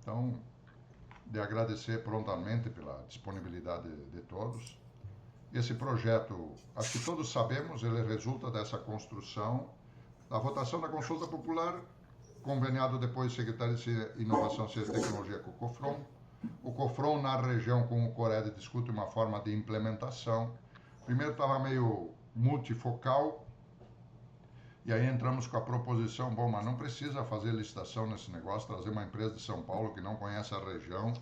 Então, de agradecer prontamente pela disponibilidade de todos. Esse projeto, acho que todos sabemos, ele resulta dessa construção, da votação da consulta popular, conveniado depois Secretaria de Inovação, Ciência e Tecnologia com o COFRON. O COFRON, na região, com o CORED, discute uma forma de implementação. Primeiro estava meio multifocal, e aí entramos com a proposição, bom, mas não precisa fazer licitação nesse negócio, trazer uma empresa de São Paulo que não conhece a região,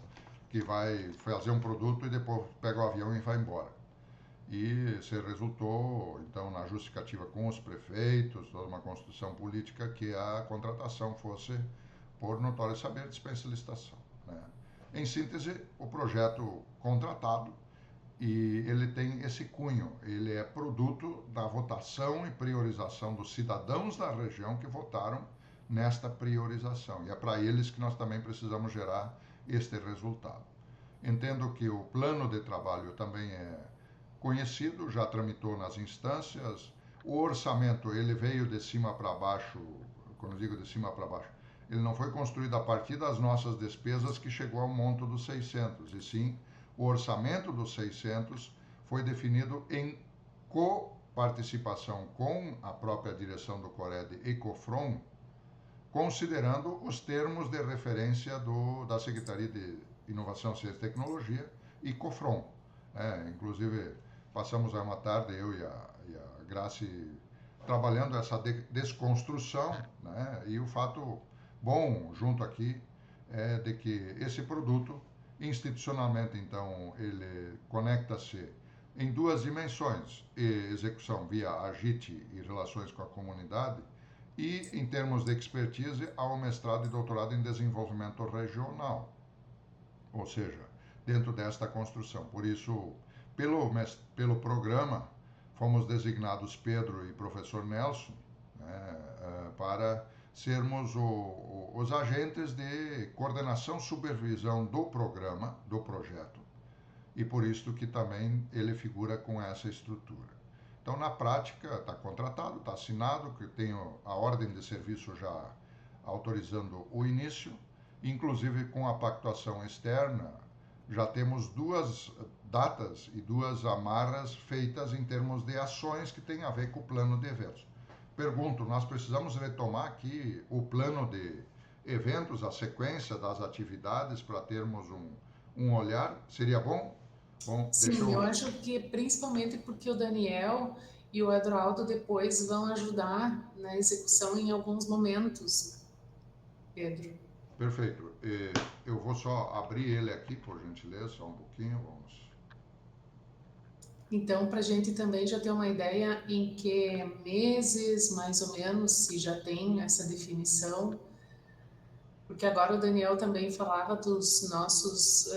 que vai fazer um produto e depois pega o avião e vai embora. E se resultou, então, na justificativa com os prefeitos, toda uma construção política, que a contratação fosse, por notório saber, dispensa licitação, né? Em síntese, o projeto contratado, e ele tem esse cunho, ele é produto da votação e priorização dos cidadãos da região que votaram nesta priorização. E é para eles que nós também precisamos gerar este resultado. Entendo que o plano de trabalho também é conhecido, já tramitou nas instâncias. O orçamento, ele veio de cima para baixo, quando eu digo de cima para baixo, ele não foi construído a partir das nossas despesas que chegou ao monto dos 600, e sim, o orçamento dos 600 foi definido em coparticipação com a própria direção do CORED e COFRON, considerando os termos de referência da Secretaria de Inovação, Ciência e Tecnologia e COFRON. Inclusive, passamos uma tarde, eu e a Grace, trabalhando essa desconstrução, né? E o fato bom junto aqui é de que esse produto, institucionalmente, então, ele conecta-se em duas dimensões: execução via AGIT e relações com a comunidade, e, em termos de expertise, ao mestrado e doutorado em desenvolvimento regional, ou seja, dentro desta construção. Por isso, pelo programa, fomos designados Pedro e professor Nelson, né, para sermos os agentes de coordenação e supervisão do programa, do projeto, e por isso que também ele figura com essa estrutura. Então, na prática, está contratado, está assinado, que tenho a ordem de serviço já autorizando o início, inclusive com a pactuação externa, já temos duas datas e duas amarras feitas em termos de ações que têm a ver com o plano de eventos. Pergunto, nós precisamos retomar aqui o plano de eventos, a sequência das atividades, para termos um olhar? Seria bom? Bom, Sim, eu acho que principalmente porque o Daniel e o Eduardo depois vão ajudar na execução em alguns momentos, Pedro. Perfeito. Eu vou só abrir ele aqui, por gentileza, só um pouquinho, vamos. Então, para a gente também já ter uma ideia em que meses, mais ou menos, se já tem essa definição, porque agora o Daniel também falava dos nossos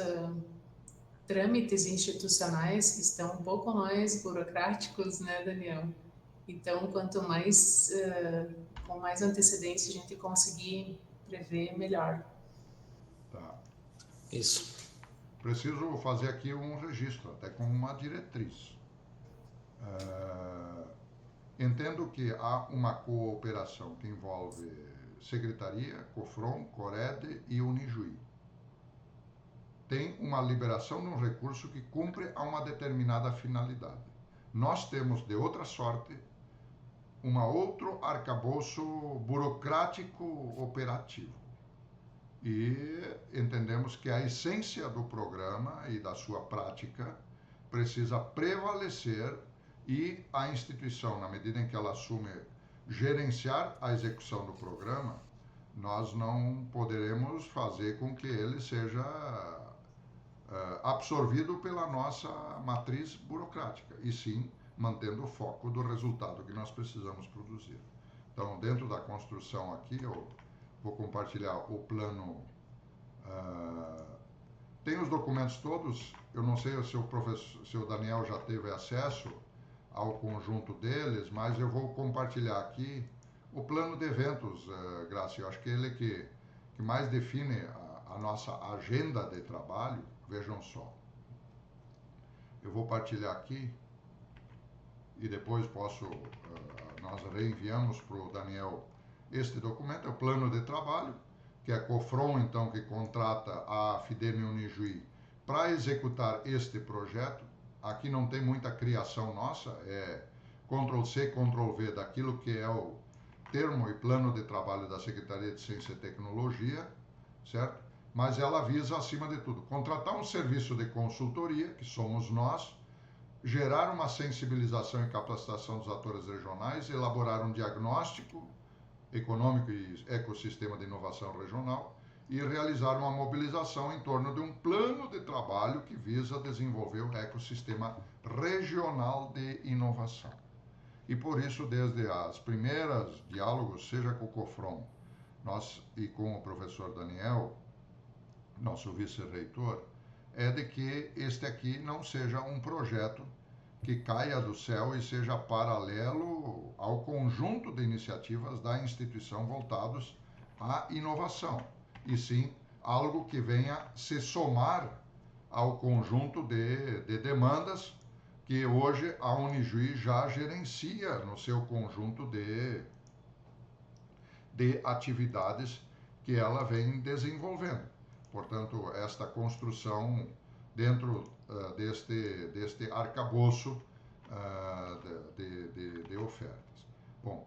trâmites institucionais que estão um pouco mais burocráticos, né, Daniel? Então, quanto mais, com mais antecedência a gente conseguir prever, melhor. Tá. Isso. Preciso fazer aqui um registro, até com uma diretriz. Entendo que há uma cooperação que envolve Secretaria, COFRON, CORED e Unijuí. Tem uma liberação de um recurso que cumpre a uma determinada finalidade. Nós temos, de outra sorte, outro arcabouço burocrático operativo. E entendemos que a essência do programa e da sua prática precisa prevalecer, e a instituição, na medida em que ela assume gerenciar a execução do programa, nós não poderemos fazer com que ele seja absorvido pela nossa matriz burocrática, e sim mantendo o foco do resultado que nós precisamos produzir. Então, dentro da construção aqui, eu vou compartilhar o plano. Tem os documentos todos, eu não sei se o Daniel já teve acesso ao conjunto deles, mas eu vou compartilhar aqui o plano de eventos, Graça. Eu acho que ele que mais define a nossa agenda de trabalho. Vejam só. Eu vou partilhar aqui e depois nós reenviamos para o Daniel este documento, é o plano de trabalho. que é a Cofrom, então, que contrata a Fidene Unijuí para executar este projeto. Aqui não tem muita criação nossa, é Ctrl+C, Ctrl+V daquilo que é o termo e plano de trabalho da Secretaria de Ciência e Tecnologia, certo? Mas ela visa, acima de tudo, contratar um serviço de consultoria, que somos nós, gerar uma sensibilização e capacitação dos atores regionais, elaborar um diagnóstico econômico e ecossistema de inovação regional e realizar uma mobilização em torno de um plano de trabalho que visa desenvolver o ecossistema regional de inovação. E por isso, desde as primeiras diálogos, seja com o Cofrom nós, e com o professor Daniel, nosso vice-reitor, é de que este aqui não seja um projeto que caia do céu e seja paralelo ao conjunto de iniciativas da instituição voltados à inovação, e sim algo que venha se somar ao conjunto de demandas que hoje a Unijuí já gerencia no seu conjunto de atividades que ela vem desenvolvendo. Portanto, esta construção dentro deste arcabouço de ofertas. Bom,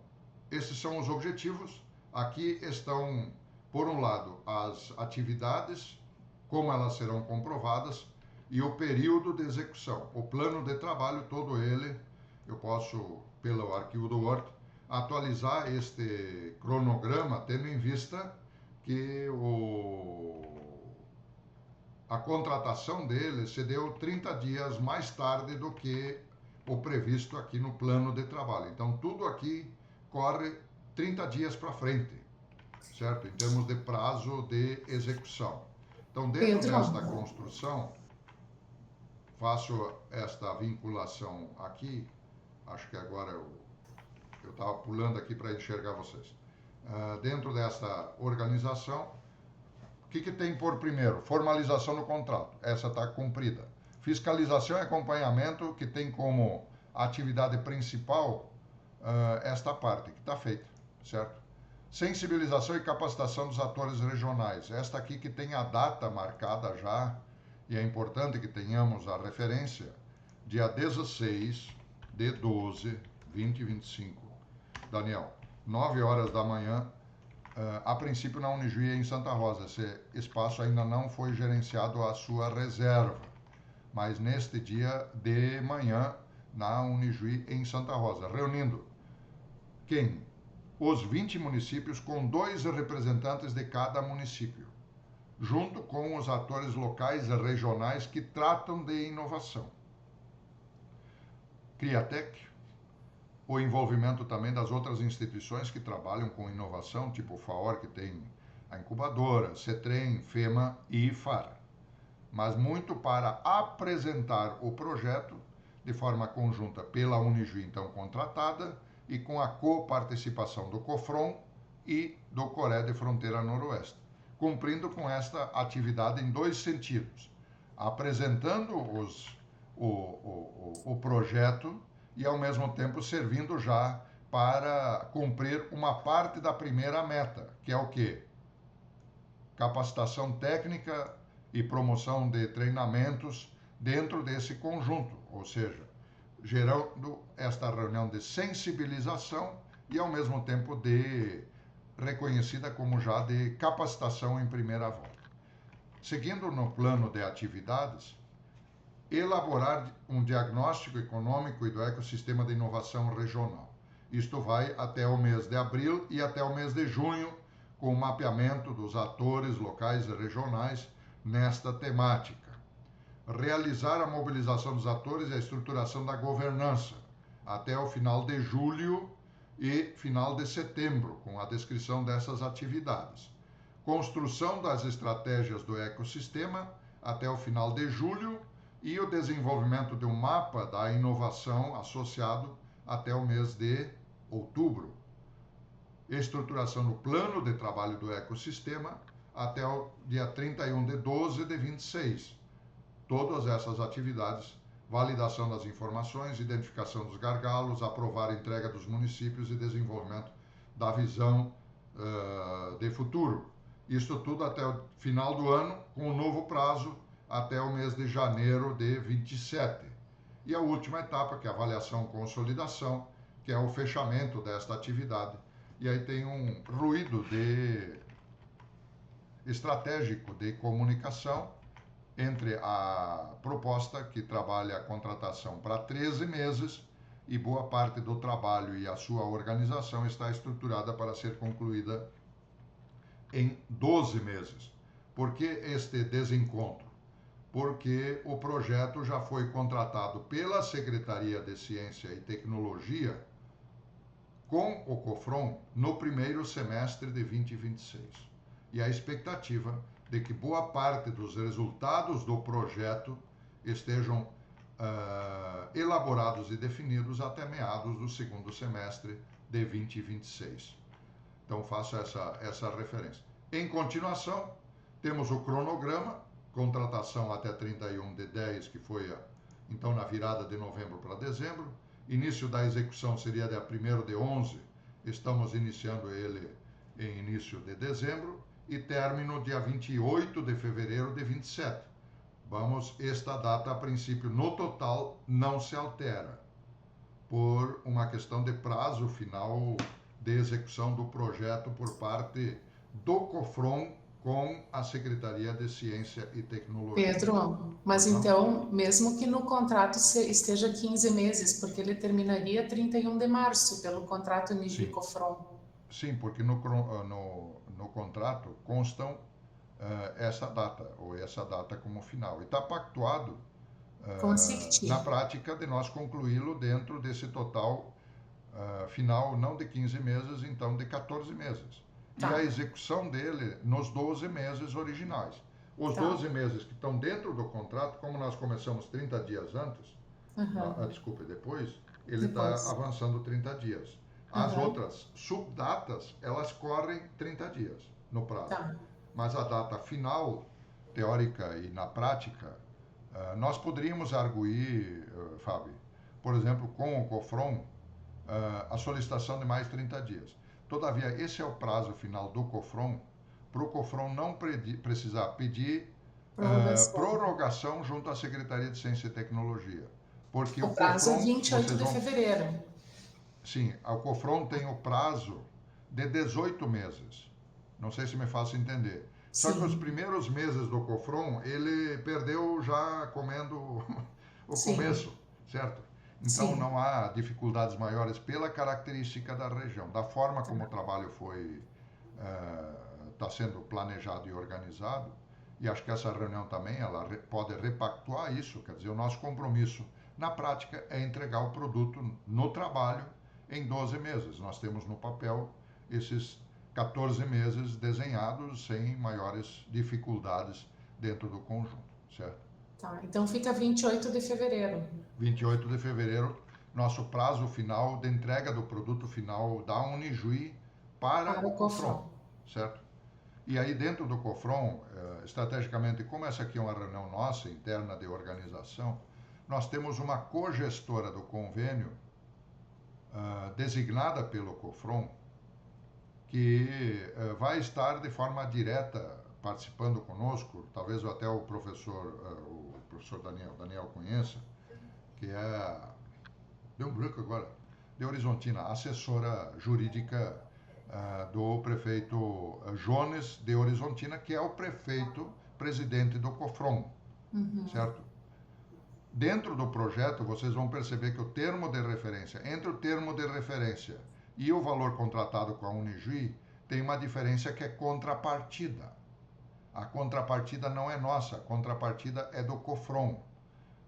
esses são os objetivos. Aqui estão, por um lado, as atividades, como elas serão comprovadas, e o período de execução. O plano de trabalho, todo ele, eu posso, pelo arquivo do Word, atualizar este cronograma, tendo em vista que a contratação dele se deu 30 dias mais tarde do que o previsto aqui no plano de trabalho. Então, tudo aqui corre 30 dias para frente, certo? Em termos de prazo de execução. Então, dentro desta construção, faço esta vinculação aqui. Acho que agora eu estava pulando aqui para enxergar vocês. Dentro desta organização, o que tem por primeiro? Formalização do contrato. Essa está cumprida. Fiscalização e acompanhamento, que tem como atividade principal esta parte, que está feita, certo? Sensibilização e capacitação dos atores regionais. Esta aqui que tem a data marcada já, e é importante que tenhamos a referência, dia 16 de 12, 2025. Daniel, 9 horas da manhã, a princípio na Unijuí em Santa Rosa. Esse espaço ainda não foi gerenciado à sua reserva, mas neste dia de manhã na Unijuí em Santa Rosa, reunindo quem? Os 20 municípios com 2 representantes de cada município, junto com os atores locais e regionais que tratam de inovação. Criatec, o envolvimento também das outras instituições que trabalham com inovação, tipo o FAOR, que tem a incubadora, CETREM, FEMA e IFAR. Mas muito para apresentar o projeto de forma conjunta pela Unijuí, então contratada, e com a coparticipação do COFRON e do CORE de Fronteira Noroeste, cumprindo com esta atividade em 2 sentidos: apresentando o projeto e, ao mesmo tempo, servindo já para cumprir uma parte da primeira meta, que é o quê? Capacitação técnica e promoção de treinamentos dentro desse conjunto, ou seja, gerando esta reunião de sensibilização e, ao mesmo tempo, reconhecida como já de capacitação em primeira volta. Seguindo no plano de atividades, elaborar um diagnóstico econômico e do ecossistema de inovação regional. Isto vai até o mês de abril e até o mês de junho, com o mapeamento dos atores locais e regionais nesta temática. Realizar a mobilização dos atores e a estruturação da governança até o final de julho e final de setembro, com a descrição dessas atividades. Construção das estratégias do ecossistema até o final de julho e o desenvolvimento de um mapa da inovação associado até o mês de outubro. Estruturação do plano de trabalho do ecossistema até o dia 31 de 12 de 26. Todas essas atividades, validação das informações, identificação dos gargalos, aprovar a entrega dos municípios e desenvolvimento da visão de futuro. Isso tudo até o final do ano, com um novo prazo até o mês de janeiro de 27. E a última etapa, que é a avaliação e consolidação, que é o fechamento desta atividade. E aí tem um ruído estratégico de comunicação entre a proposta que trabalha a contratação para 13 meses e boa parte do trabalho e a sua organização está estruturada para ser concluída em 12 meses. Por que este desencontro? Porque o projeto já foi contratado pela Secretaria de Ciência e Tecnologia com o COFRON no primeiro semestre de 2026. E a expectativa de que boa parte dos resultados do projeto estejam elaborados e definidos até meados do segundo semestre de 2026. Então, faço essa referência. Em continuação, temos o cronograma, contratação até 31/10, que foi, então, na virada de novembro para dezembro. Início da execução seria dia 1º/11, estamos iniciando ele em início de dezembro, e término dia 28 de fevereiro de 27. Esta data, a princípio, no total, não se altera, por uma questão de prazo final de execução do projeto por parte do COFRON com a Secretaria de Ciência e Tecnologia. Pedro, mas então, mesmo que no contrato esteja 15 meses, porque ele terminaria 31 de março pelo contrato NIGI-COFRON. Sim, porque no contrato constam essa data como final. E está pactuado, na prática, de nós concluí-lo dentro desse total final, não de 15 meses, então de 14 meses. Tá. E a execução dele nos 12 meses originais. Os 12 meses que estão dentro do contrato, como nós começamos 30 dias antes, depois, ele está avançando 30 dias. As outras subdatas, elas correm 30 dias no prazo. Tá. Mas a data final, teórica e na prática, nós poderíamos arguir, Fábio, por exemplo, com o COFRON, a solicitação de mais 30 dias. Todavia, esse é o prazo final do COFRON, para o COFRON não precisar pedir prorrogação junto à Secretaria de Ciência e Tecnologia. Porque o prazo é 28 de fevereiro. Sim, o COFRON tem o prazo de 18 meses. Não sei se me faço entender. Só que os primeiros meses do COFRON, ele perdeu já comendo o começo, certo? Então, não há dificuldades maiores pela característica da região, da forma como o trabalho está sendo planejado e organizado. E acho que essa reunião também ela pode repactuar isso, quer dizer, o nosso compromisso na prática é entregar o produto no trabalho em 12 meses. Nós temos no papel esses 14 meses desenhados sem maiores dificuldades dentro do conjunto, certo? Tá, então fica 28 de fevereiro. 28 de fevereiro, nosso prazo final de entrega do produto final da Unijuí para o COFRON, certo? E aí dentro do COFRON, estrategicamente, como essa aqui é uma reunião nossa, interna de organização, nós temos uma cogestora do convênio, designada pelo COFRON, que vai estar de forma direta participando conosco, talvez até o professor Daniel conheça, que é, deu um branco agora, de Horizontina, assessora jurídica do prefeito Jones de Horizontina, que é o prefeito presidente do COFRON, certo? Dentro do projeto, vocês vão perceber que o termo de referência, entre o termo de referência e o valor contratado com a Unijuí, tem uma diferença que é contrapartida. A contrapartida não é nossa, a contrapartida é do COFRON.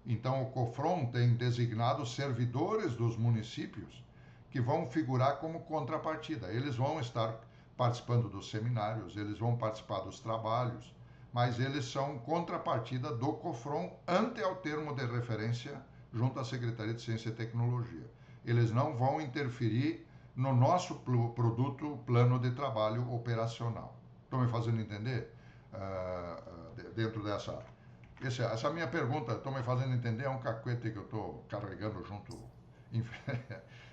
Então, o COFRON tem designado servidores dos municípios que vão figurar como contrapartida. Eles vão estar participando dos seminários, eles vão participar dos trabalhos, mas eles são contrapartida do COFRON ante ao termo de referência junto à Secretaria de Ciência e Tecnologia. Eles não vão interferir no nosso produto plano de trabalho operacional. Estão me fazendo entender? Dentro dessa... Essa minha pergunta, estão me fazendo entender, é um cacuete que eu estou carregando junto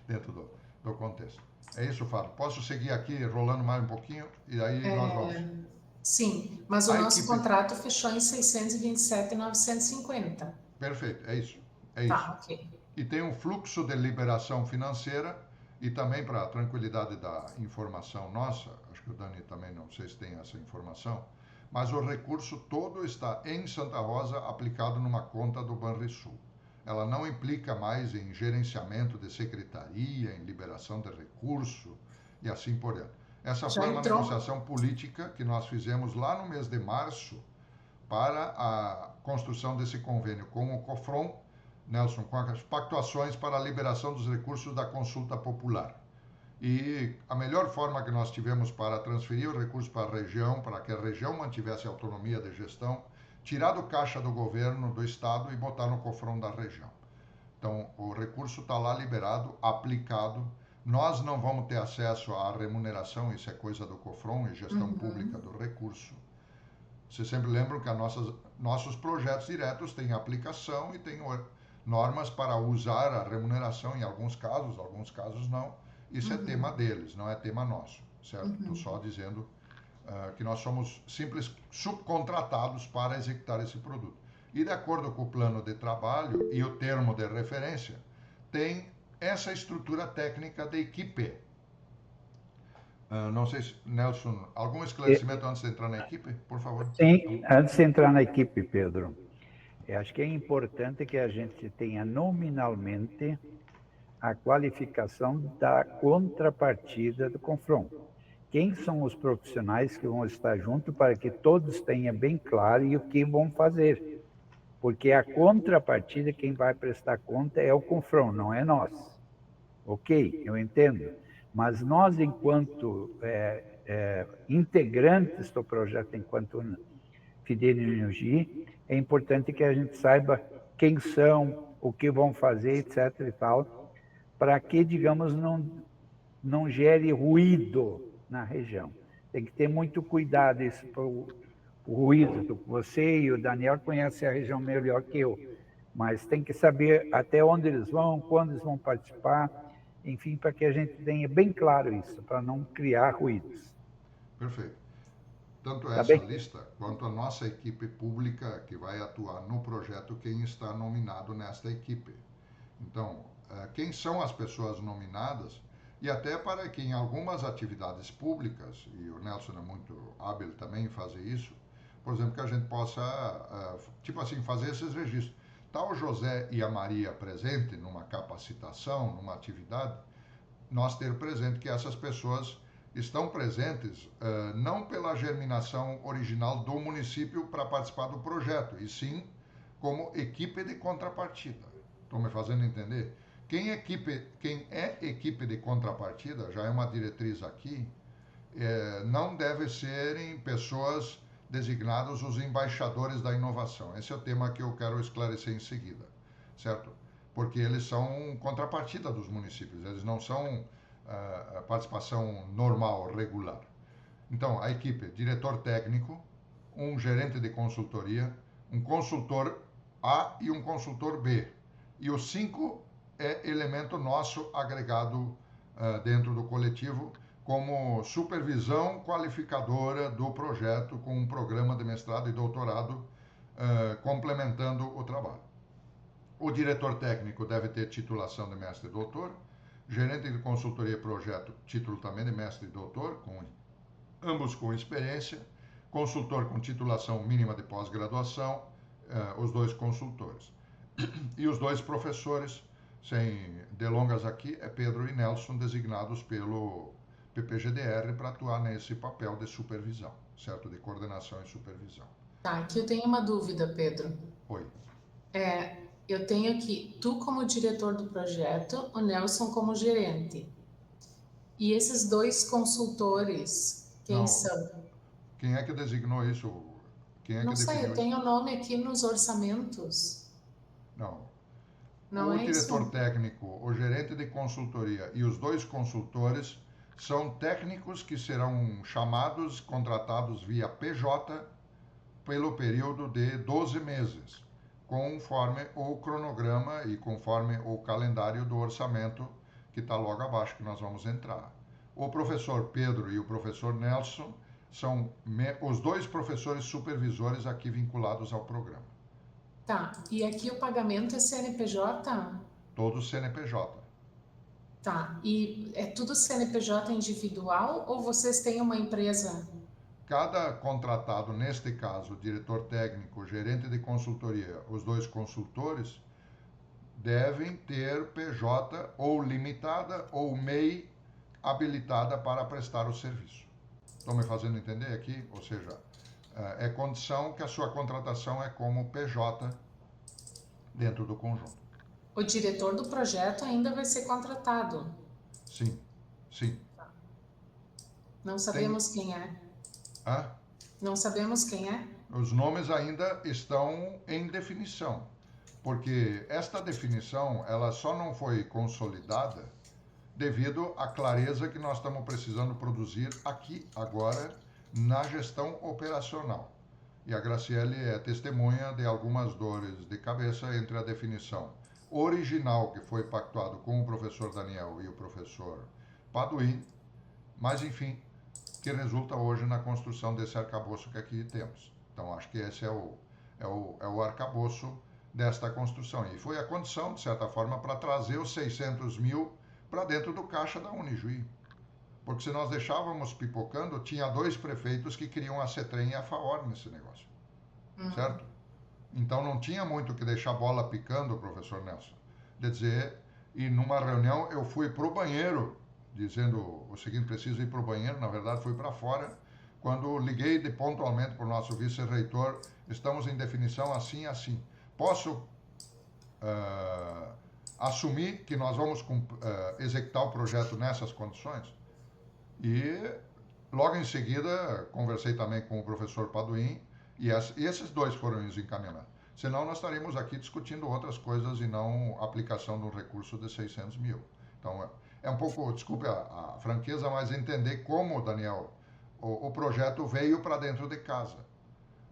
dentro do contexto. É isso, Fábio. Posso seguir aqui rolando mais um pouquinho e aí nós vamos. Sim, mas o A nosso equipe, contrato fechou em 627.950. perfeito, é isso, é isso. Tá, ok. E tem um fluxo de liberação financeira e também para a tranquilidade da informação nossa, acho que o Dani também não sei se tem essa informação, mas o recurso todo está em Santa Rosa aplicado numa conta do Banrisul. Ela não implica mais em gerenciamento de secretaria, em liberação de recurso e assim por diante. Essa Já foi uma entrou? negociação política que nós fizemos lá no mês de março para a construção desse convênio com o COFRON, Nelson, com as pactuações para a liberação dos recursos da consulta popular. E a melhor forma que nós tivemos para transferir o recurso para a região, para que a região mantivesse autonomia de gestão, tirar do caixa do governo, do estado e botar no cofrão da região. Então, o recurso está lá liberado, aplicado. Nós não vamos ter acesso à remuneração, isso é coisa do COFRON e gestão pública do recurso. Vocês sempre lembram que nossos projetos diretos têm aplicação e têm normas para usar a remuneração em alguns casos não. Isso é tema deles, não é tema nosso, certo? Estou só dizendo que nós somos simples subcontratados para executar esse produto. E de acordo com o plano de trabalho e o termo de referência, tem essa estrutura técnica de equipe. Não sei se, Nelson, algum esclarecimento antes de entrar na equipe, por favor? Sim, antes de entrar na equipe, Pedro, eu acho que é importante que a gente tenha nominalmente a qualificação da contrapartida do confronto. Quem são os profissionais que vão estar junto para que todos tenham bem claro e o que vão fazer? Porque a contrapartida, quem vai prestar conta é o confronto, não é nós. Ok, eu entendo. Mas nós, enquanto integrantes do projeto, enquanto Fidel Energia, é importante que a gente saiba quem são, o que vão fazer, etc. e tal, para que, digamos, não gere ruído na região. Tem que ter muito cuidado isso para o ruído. Você e o Daniel conhecem a região melhor que eu, mas tem que saber até onde eles vão, quando eles vão participar, enfim, para que a gente tenha bem claro isso, para não criar ruídos. Perfeito. Tanto Tá essa bem? lista quanto a nossa equipe pública que vai atuar no projeto, quem está nominado nesta equipe. Então, quem são as pessoas nominadas e até para que em algumas atividades públicas, e o Nelson é muito hábil também em fazer isso, por exemplo, que a gente possa, tipo assim, fazer esses registros. Está o José e a Maria presente numa capacitação, numa atividade, nós ter presente que essas pessoas estão presentes não pela germinação original do município para participar do projeto, e sim como equipe de contrapartida. Estão me fazendo entender? Quem é equipe de contrapartida, já é uma diretriz aqui, não deve serem pessoas designadas os embaixadores da inovação. Esse é o tema que eu quero esclarecer em seguida, certo? Porque eles são contrapartida dos municípios, eles não são participação normal, regular. Então, a equipe, diretor técnico, um gerente de consultoria, um consultor A e um consultor B. E o 5 é elemento nosso agregado dentro do coletivo como supervisão qualificadora do projeto com um programa de mestrado e doutorado complementando o trabalho. O diretor técnico deve ter titulação de mestre e doutor, gerente de consultoria e projeto, título também de mestre e doutor, ambos com experiência, consultor com titulação mínima de pós-graduação, os dois consultores. E os dois professores, sem delongas aqui, é Pedro e Nelson, designados pelo PPGDR para atuar nesse papel de supervisão, certo? De coordenação e supervisão. Tá, aqui eu tenho uma dúvida, Pedro. Oi. Eu tenho aqui tu como diretor do projeto, o Nelson como gerente. E esses dois consultores, quem Não, são? quem é que designou isso? Quem é Não que sei, definiu eu isso? tenho o nome aqui nos orçamentos. Não. Não O é diretor isso? técnico, o gerente de consultoria e os dois consultores são técnicos que serão chamados, contratados via PJ pelo período de 12 meses, conforme o cronograma e conforme o calendário do orçamento que está logo abaixo, que nós vamos entrar. O professor Pedro e o professor Nelson são os 2 professores supervisores aqui vinculados ao programa. Tá, e aqui o pagamento é CNPJ? Todos CNPJ. Tá, e é tudo CNPJ individual ou vocês têm uma empresa? Cada contratado, neste caso, diretor técnico, gerente de consultoria, os 2 consultores, devem ter PJ ou limitada ou MEI habilitada para prestar o serviço. Estão me fazendo entender aqui? Ou seja, é condição que a sua contratação é como PJ dentro do conjunto. O diretor do projeto ainda vai ser contratado? Sim, sim. Não sabemos quem é? Hã? Não sabemos quem é? Os nomes ainda estão em definição, porque esta definição ela só não foi consolidada devido à clareza que nós estamos precisando produzir aqui, agora, na gestão operacional. E a Graciele é testemunha de algumas dores de cabeça entre a definição original, que foi pactuado com o professor Daniel e o professor Paduim, mas, enfim, que resulta hoje na construção desse arcabouço que aqui temos. Então, acho que esse é o arcabouço desta construção. E foi a condição, de certa forma, para trazer os 600 mil para dentro do caixa da Unijuí. Porque se nós deixávamos pipocando, tinha 2 prefeitos que queriam a CETREM e a FAOR nesse negócio. Certo? Então não tinha muito que deixar a bola picando, professor Nelson. De dizer, e numa reunião eu fui para o banheiro, dizendo o seguinte, preciso ir para o banheiro, na verdade fui para fora, quando liguei pontualmente para o nosso vice-reitor, estamos em definição assim, assim. Posso assumir que nós vamos executar o projeto nessas condições? E logo em seguida conversei também com o professor Paduim e esses 2 foram os encaminhados. Senão nós estaríamos aqui discutindo outras coisas e não a aplicação de um recurso de 600 mil. Então é um pouco, desculpe a franqueza, mas entender como, Daniel, o projeto veio para dentro de casa.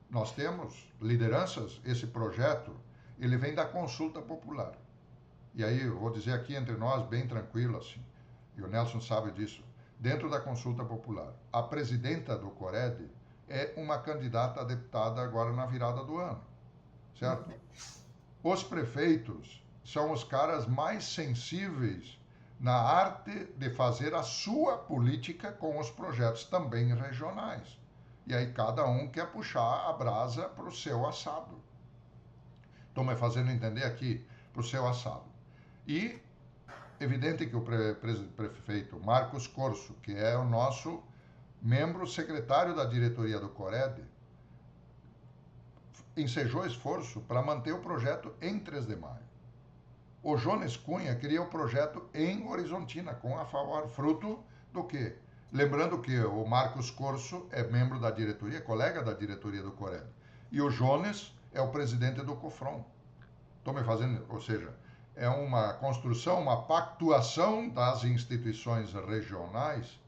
Nós temos lideranças, esse projeto, ele vem da consulta popular. E aí eu vou dizer aqui entre nós, bem tranquilo assim, e o Nelson sabe disso, dentro da consulta popular, a presidenta do CORED é uma candidata a deputada agora na virada do ano, certo? Os prefeitos são os caras mais sensíveis na arte de fazer a sua política com os projetos também regionais. E aí cada um quer puxar a brasa para o seu assado. Estou me fazendo entender aqui, para o seu assado. E evidente que o prefeito Marcos Corso, que é o nosso membro secretário da diretoria do CORED, ensejou esforço para manter o projeto em 3 de maio. O Jones Cunha queria o projeto em Horizontina, com a FAOR, fruto do quê? Lembrando que o Marcos Corso é membro da diretoria, colega da diretoria do CORED, e o Jones é o presidente do COFRON. Estou me fazendo, ou seja, é uma construção, uma pactuação das instituições regionais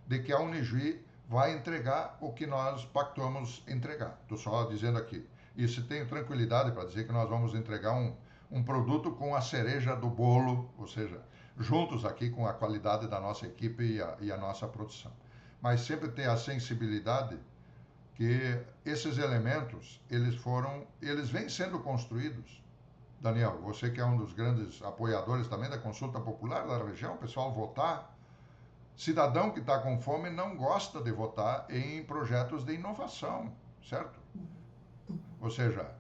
de que a Unijuí vai entregar o que nós pactuamos entregar. Estou só dizendo aqui. E se tenho tranquilidade para dizer que nós vamos entregar um produto com a cereja do bolo, ou seja, juntos aqui com a qualidade da nossa equipe e a nossa produção. Mas sempre ter a sensibilidade que esses elementos, eles vêm sendo construídos. Daniel, você que é um dos grandes apoiadores também da consulta popular da região, o pessoal votar. Cidadão que está com fome não gosta de votar em projetos de inovação, certo? Ou seja,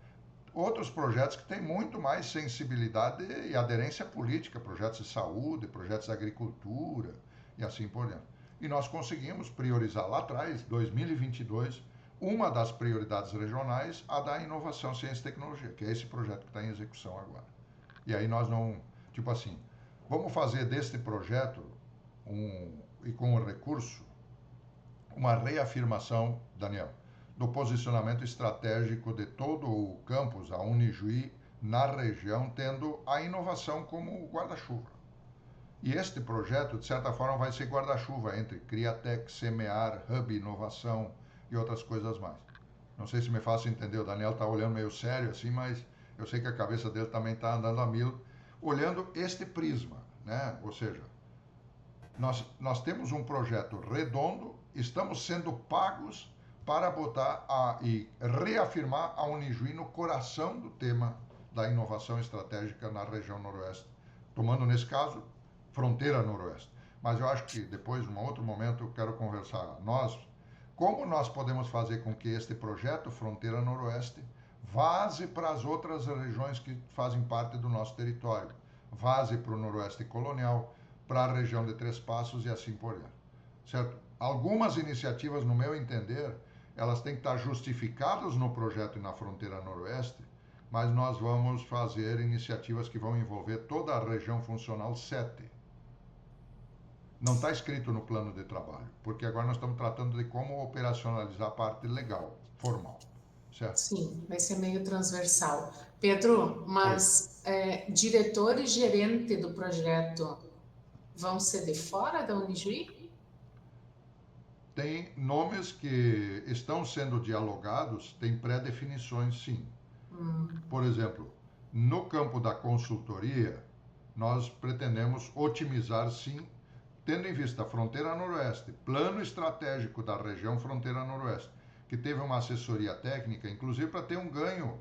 outros projetos que têm muito mais sensibilidade e aderência política, projetos de saúde, projetos de agricultura e assim por diante. E nós conseguimos priorizar lá atrás, 2022, uma das prioridades regionais, a da inovação, ciência e tecnologia, que é esse projeto que está em execução agora. E aí nós não, tipo assim, vamos fazer deste projeto, e com o recurso, uma reafirmação, Daniel, do posicionamento estratégico de todo o campus, a Unijuí, na região, tendo a inovação como guarda-chuva. E este projeto, de certa forma, vai ser guarda-chuva entre Criatec, Semear, Hub Inovação e outras coisas mais. Não sei se me faço entender, o Daniel está olhando meio sério assim, mas eu sei que a cabeça dele também está andando a mil, olhando este prisma, né? Ou seja, nós temos um projeto redondo estamos sendo pagos para botar e reafirmar a Unijuí no coração do tema da inovação estratégica na região noroeste, tomando, nesse caso, fronteira noroeste. Mas eu acho que depois, num outro momento, eu quero conversar como nós podemos fazer com que este projeto Fronteira Noroeste vaze para as outras regiões que fazem parte do nosso território, vaze para o Noroeste Colonial, para a região de Três Passos e assim por diante. Certo? Algumas iniciativas, no meu entender, elas têm que estar justificadas no projeto e na Fronteira Noroeste, mas nós vamos fazer iniciativas que vão envolver toda a região funcional 7. Não está escrito no plano de trabalho, porque agora nós estamos tratando de como operacionalizar a parte legal, formal, certo? Sim, vai ser meio transversal. Pedro, mas diretor e gerente do projeto vão ser de fora da Unijuí? Tem nomes que estão sendo dialogados, tem pré-definições, sim. Por exemplo, no campo da consultoria, nós pretendemos otimizar, sim, tendo em vista a fronteira noroeste, plano estratégico da região fronteira noroeste, que teve uma assessoria técnica, inclusive para ter um ganho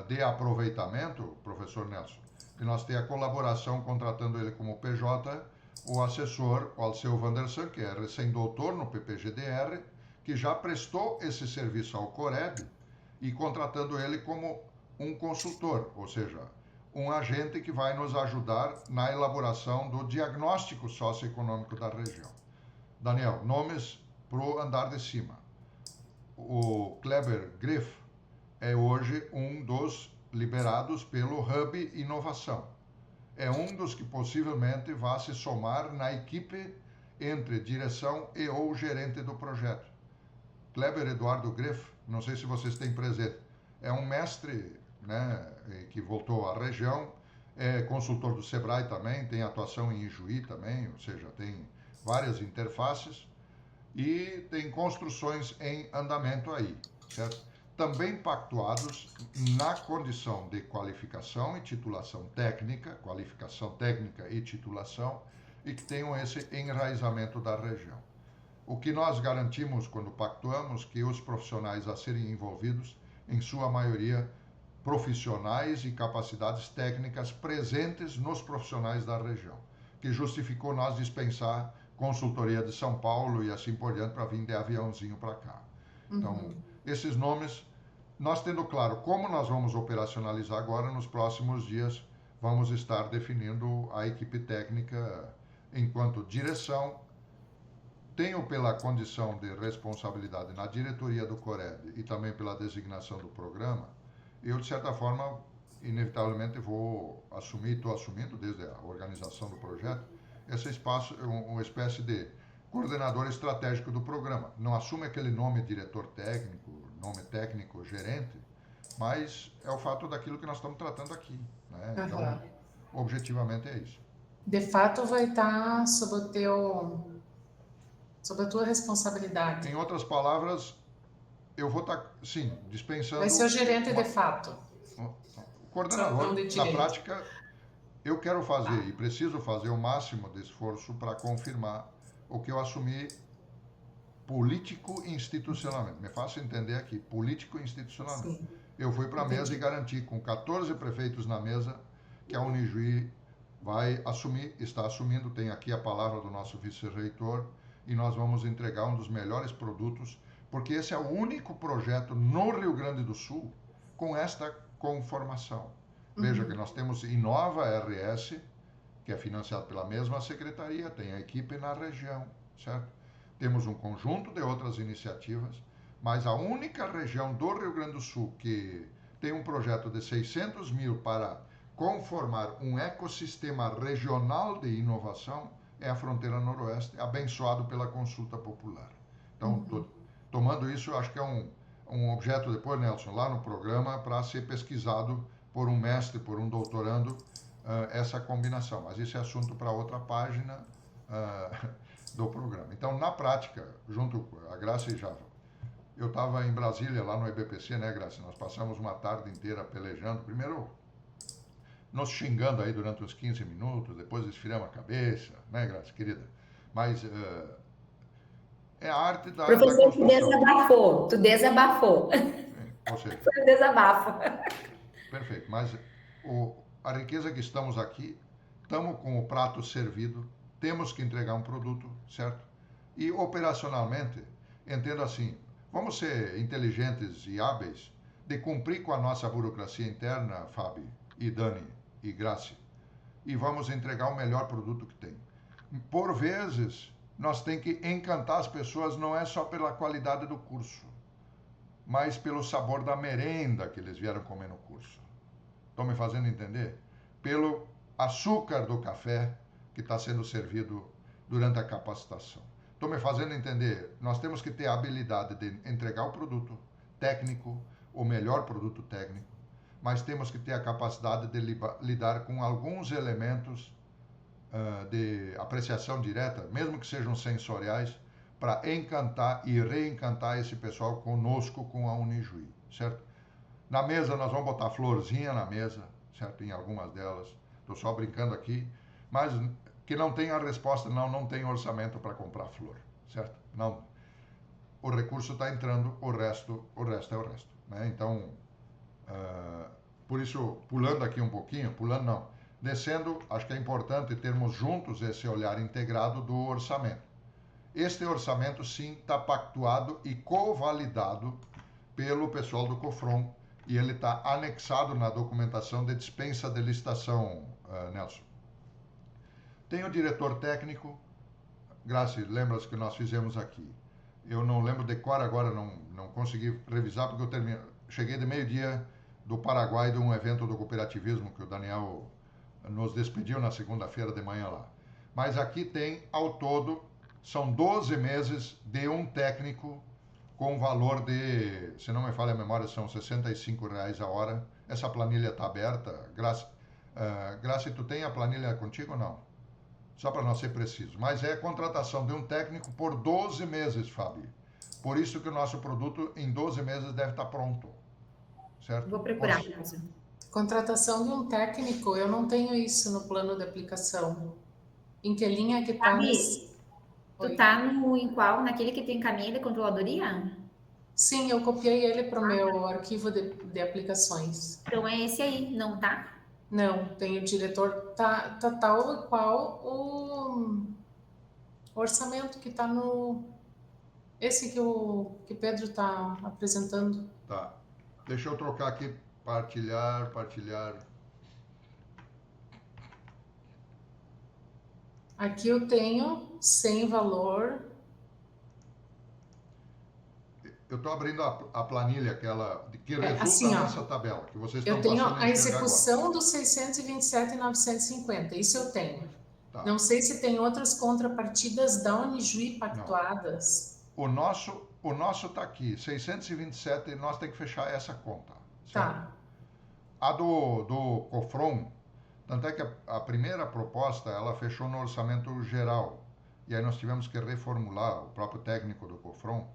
de aproveitamento, professor Nelson, e nós temos a colaboração, contratando ele como PJ, o assessor, o Alceu Vandersan, que é recém-doutor no PPGDR, que já prestou esse serviço ao Cored, e contratando ele como um consultor, ou seja, um agente que vai nos ajudar na elaboração do diagnóstico socioeconômico da região. Daniel, nomes para o andar de cima. O Kleber Griff é hoje um dos liberados pelo Hub Inovação. É um dos que possivelmente vai se somar na equipe entre direção e ou gerente do projeto. Kleber Eduardo Griff, não sei se vocês têm presente, é um mestre, né, que voltou à região, é consultor do Sebrae também, tem atuação em Ijuí também, ou seja, tem várias interfaces e tem construções em andamento aí, certo? Também pactuados na condição de qualificação e titulação técnica, qualificação técnica e titulação, e que tenham esse enraizamento da região. O que nós garantimos quando pactuamos, que os profissionais a serem envolvidos, em sua maioria, profissionais e capacidades técnicas presentes nos profissionais da região, que justificou nós dispensar consultoria de São Paulo e assim por diante para vir de aviãozinho para cá. Então, esses nomes, nós tendo claro como nós vamos operacionalizar agora, nos próximos dias vamos estar definindo a equipe técnica enquanto direção. Tenho pela condição de responsabilidade na diretoria do Cored e também pela designação do programa, eu, de certa forma, inevitavelmente vou assumir, estou assumindo desde a organização do projeto, esse espaço, uma espécie de coordenador estratégico do programa. Não assume aquele nome diretor técnico, nome técnico gerente, mas é o fato daquilo que nós estamos tratando aqui, né? Então, objetivamente é isso. De fato, vai estar sob a tua responsabilidade. Em outras palavras, eu vou estar, sim, dispensando... Vai ser o gerente de fato. O coordenador, na prática, eu quero fazer e preciso fazer o máximo de esforço para confirmar o que eu assumi político-institucionalmente. Me faço entender aqui, político-institucionalmente. Sim. Eu fui para a mesa e garanti, com 14 prefeitos na mesa, que a Unijuí vai assumir, está assumindo, tem aqui a palavra do nosso vice-reitor, e nós vamos entregar um dos melhores produtos, porque esse é o único projeto no Rio Grande do Sul com esta conformação. Veja que nós temos Inova RS, que é financiado pela mesma secretaria, tem a equipe na região, certo? Temos um conjunto de outras iniciativas, mas a única região do Rio Grande do Sul que tem um projeto de 600 mil para conformar um ecossistema regional de inovação é a Fronteira Noroeste, abençoado pela consulta popular. Então, tomando isso, eu acho que é um objeto depois, Nelson, lá no programa, para ser pesquisado por um mestre, por um doutorando, essa combinação. Mas isso é assunto para outra página do programa. Então, na prática, junto com a Graça e Java, eu estava em Brasília, lá no EBPC, né, Graça? Nós passamos uma tarde inteira pelejando. Primeiro, nos xingando aí durante uns 15 minutos, depois esfriamos a cabeça, né, Graça, querida? Mas É a arte da Professor, tu construção. tu desabafou. Ou seja, Foi um desabafo. perfeito. Mas a riqueza que estamos aqui, estamos com o prato servido, temos que entregar um produto, certo? E operacionalmente, entendo assim, vamos ser inteligentes e hábeis de cumprir com a nossa burocracia interna, Fábio, e Dani, e Graci, e vamos entregar o melhor produto que tem. Por vezes, nós temos que encantar as pessoas, não é só pela qualidade do curso, mas pelo sabor da merenda que eles vieram comer no curso. Estão me fazendo entender? Pelo açúcar do café que está sendo servido durante a capacitação. Estão me fazendo entender? Nós temos que ter a habilidade de entregar o produto técnico, o melhor produto técnico, mas temos que ter a capacidade de lidar com alguns elementos de apreciação direta, mesmo que sejam sensoriais, para encantar e reencantar esse pessoal conosco, com a Unijuí, certo? Na mesa nós vamos botar florzinha na mesa, certo? Em algumas delas. Estou só brincando aqui, mas que não tem a resposta, não tem orçamento para comprar flor, certo? Não. O recurso está entrando, o resto é o resto, né? Então, por isso, pulando aqui um pouquinho, pulando não, descendo, acho que é importante termos juntos esse olhar integrado do orçamento. Este orçamento, sim, está pactuado e covalidado pelo pessoal do COFRON e ele está anexado na documentação de dispensa de licitação, Nelson. Tem o diretor técnico, Graci, lembra-se que nós fizemos aqui. Eu não lembro de cor agora, não consegui revisar, porque eu cheguei de meio-dia do Paraguai de um evento do cooperativismo que o Daniel nos despediu na segunda-feira de manhã lá. Mas aqui tem, ao todo, são 12 meses de um técnico com valor de, se não me falha a memória, são R$65 a hora. Essa planilha está aberta. Graça, tu tem a planilha contigo ou não? Só para não ser preciso. Mas é a contratação de um técnico por 12 meses, Fábio. Por isso que o nosso produto, em 12 meses, deve estar pronto. Certo? Vou procurar. Contratação de um técnico, eu não tenho isso no plano de aplicação. Em que linha que está nesse... Tu tá em qual? Naquele que tem caminho de controladoria? Sim, eu copiei ele para o meu arquivo de aplicações. Então é esse aí, não tá? Não, tem o diretor, tá tal e qual o orçamento que está no... Esse que Pedro está apresentando. Tá. Deixa eu trocar aqui, partilhar. Aqui eu tenho sem valor. Eu estou abrindo a planilha, aquela que resulta assim, nessa tabela, que vocês estão eu tenho passando a execução dos 627.950, isso eu tenho. Tá. Não sei se tem outras contrapartidas da Unijuí pactuadas. Não. O nosso está aqui, 627, nós temos que fechar essa conta. Certo? Tá. A do COFRON, tanto é que a primeira proposta, ela fechou no orçamento geral. E aí nós tivemos que reformular, o próprio técnico do COFRON,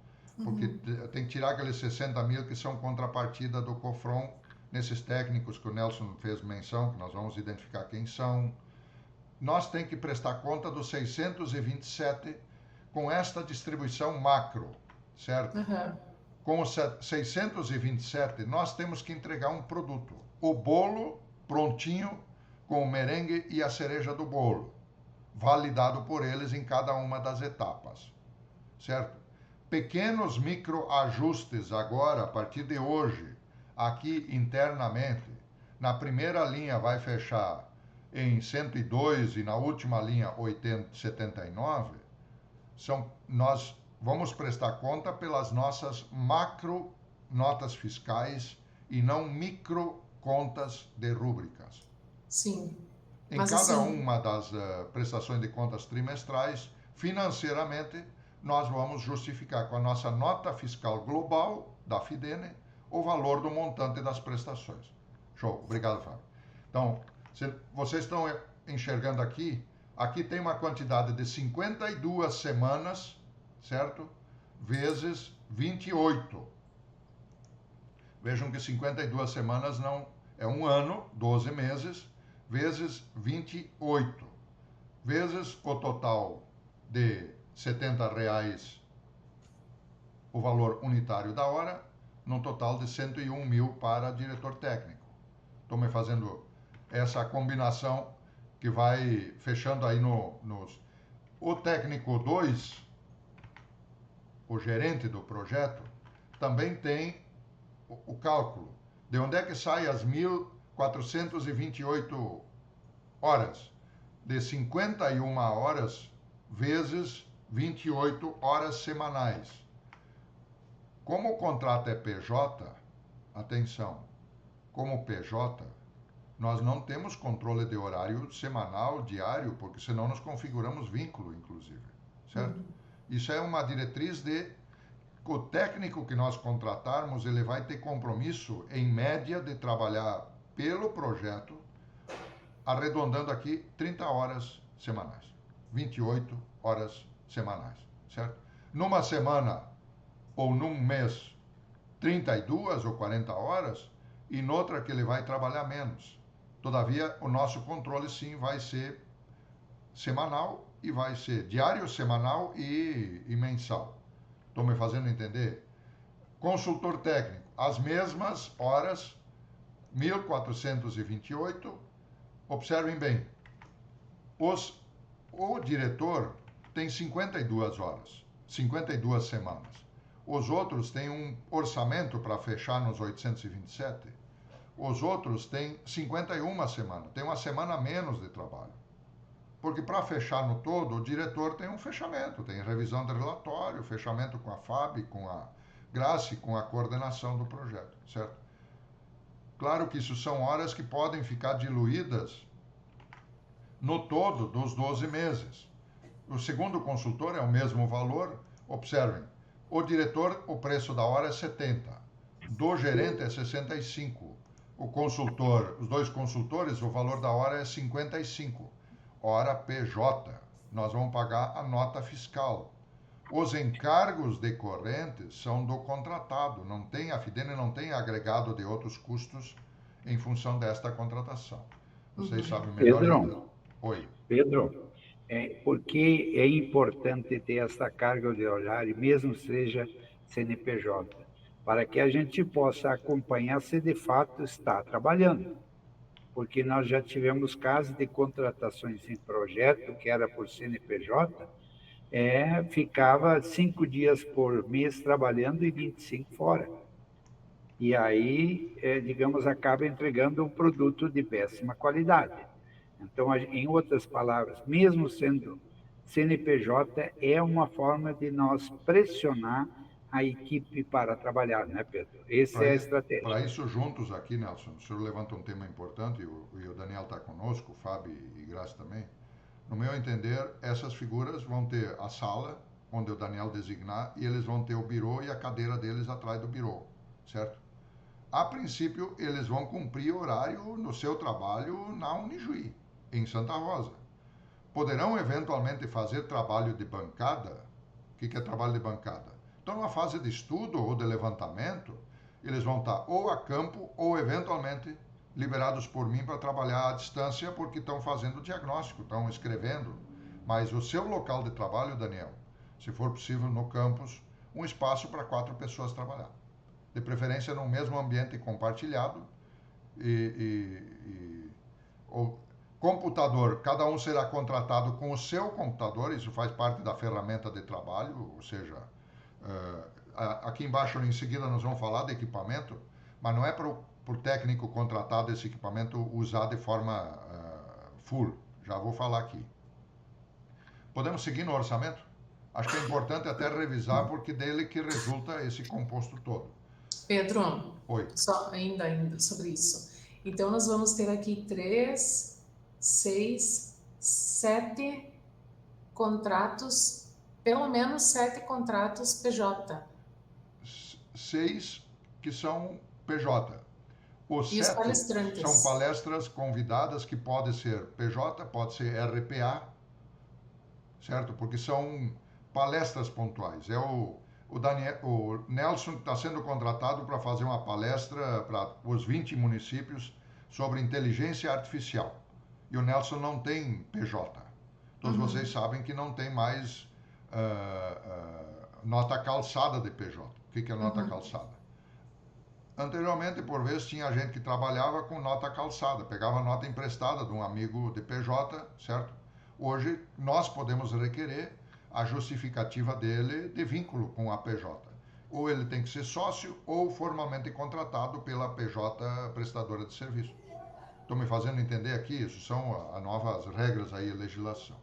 porque tem que tirar aqueles 60 mil que são contrapartida do COFRON nesses técnicos que o Nelson fez menção, que nós vamos identificar quem são. Nós temos que prestar conta dos 627 com esta distribuição macro, certo? Com os 627, nós temos que entregar um produto. O bolo prontinho, com o merengue e a cereja do bolo, validado por eles em cada uma das etapas, certo? Pequenos microajustes agora, a partir de hoje, aqui internamente. Na primeira linha vai fechar em 102 e na última linha 79. Nós vamos prestar conta pelas nossas macro notas fiscais e não micro contas de rúbricas. Sim. Em cada uma das prestações de contas trimestrais, financeiramente, nós vamos justificar com a nossa nota fiscal global da Fidene o valor do montante das prestações. Show, obrigado, Fábio. Então, vocês estão enxergando aqui tem uma quantidade de 52 semanas, certo? Vezes 28. Vejam que 52 semanas não é um ano, 12 meses, vezes 28, vezes o total de R$70 o valor unitário da hora, num total de 101 mil para diretor técnico. Estou me fazendo essa combinação que vai fechando aí nos... O técnico 2, o gerente do projeto, também tem o cálculo de onde é que sai as 1.428 horas, de 51 horas vezes 28 horas semanais. Como o contrato é PJ, atenção, como PJ, nós não temos controle de horário semanal, diário, porque senão nós configuramos vínculo, inclusive, certo? Isso é uma diretriz de o técnico que nós contratarmos, ele vai ter compromisso, em média, de trabalhar pelo projeto, arredondando aqui, 30 horas semanais, 28 horas semanais, certo? Numa semana ou num mês, 32 ou 40 horas, e noutra que ele vai trabalhar menos. Todavia, o nosso controle, sim, vai ser semanal e vai ser diário, semanal e mensal. Estou me fazendo entender? Consultor técnico, as mesmas horas, 1.428. Observem bem, o diretor tem 52 horas, 52 semanas. Os outros têm um orçamento para fechar nos 827. Os outros têm 51 semanas, tem uma semana a menos de trabalho. Porque para fechar no todo, o diretor tem um fechamento, tem revisão de relatório, fechamento com a FAB, com a Grace, com a coordenação do projeto, certo? Claro que isso são horas que podem ficar diluídas no todo dos 12 meses. O segundo consultor é o mesmo valor. Observem, o diretor, o preço da hora é 70, do gerente é 65, o consultor, os dois consultores, o valor da hora é 55. Hora PJ, nós vamos pagar a nota fiscal. Os encargos decorrentes são do contratado, não tem, a Fidene não tem agregado de outros custos em função desta contratação. Vocês sabem melhor. Pedro, Oi. Pedro, porque é importante ter essa carga de horário, mesmo seja CNPJ, para que a gente possa acompanhar se de fato está trabalhando. Porque nós já tivemos casos de contratações em projeto, que era por CNPJ, ficava 5 dias por mês trabalhando e 25 fora. E aí, digamos, acaba entregando um produto de péssima qualidade. Então, em outras palavras, mesmo sendo CNPJ, é uma forma de nós pressionar a equipe para trabalhar, né, Pedro? Essa é a estratégia. Para isso, juntos aqui, Nelson, o senhor levanta um tema importante, e o Daniel está conosco, o Fábio e Graça também. No meu entender, essas figuras vão ter a sala, onde o Daniel designar, e eles vão ter o birô e a cadeira deles atrás do birô, certo? A princípio, eles vão cumprir horário no seu trabalho na Unijuí, em Santa Rosa. Poderão, eventualmente, fazer trabalho de bancada. O que é trabalho de bancada? Então, numa fase de estudo ou de levantamento, eles vão estar ou a campo ou, eventualmente, liberados por mim para trabalhar à distância, porque estão fazendo diagnóstico, estão escrevendo. Mas o seu local de trabalho, Daniel, se for possível no campus, um espaço para 4 pessoas trabalhar. De preferência no mesmo ambiente compartilhado o computador, cada um será contratado com o seu computador, isso faz parte da ferramenta de trabalho, ou seja, aqui embaixo em seguida nós vamos falar de equipamento, mas não é para o técnico contratado esse equipamento usar de forma full, já vou falar aqui. Podemos seguir no orçamento? Acho que é importante até revisar, porque dele que resulta esse composto todo. Pedro, Oi. Só ainda sobre isso. Então, nós vamos ter aqui 3, 6, 7 contratos, pelo menos 7 contratos PJ. 6 que são PJ. Os E os 7 palestrantes? são palestras convidadas que pode ser PJ, pode ser RPA, certo? Porque são palestras pontuais. O Nelson está sendo contratado para fazer uma palestra para os 20 municípios sobre inteligência artificial. E o Nelson não tem PJ. Todos vocês sabem que não tem mais nota calçada de PJ. O que é nota calçada? Anteriormente, por vezes, tinha gente que trabalhava com nota calçada, pegava nota emprestada de um amigo de PJ, certo? Hoje, nós podemos requerer a justificativa dele de vínculo com a PJ. Ou ele tem que ser sócio ou formalmente contratado pela PJ prestadora de serviço. Estou me fazendo entender aqui, isso são as novas regras aí, legislação.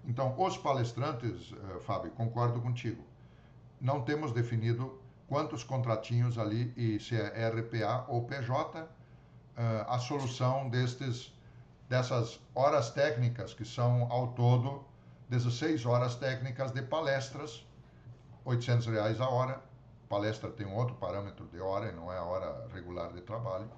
Então, os palestrantes, Fábio, concordo contigo, não temos definido quantos contratinhos ali, e se é RPA ou PJ, a solução dessas horas técnicas, que são ao todo 16 horas técnicas de palestras, R$ 800 a hora. Palestra tem um outro parâmetro de hora, e não é a hora regular de trabalho,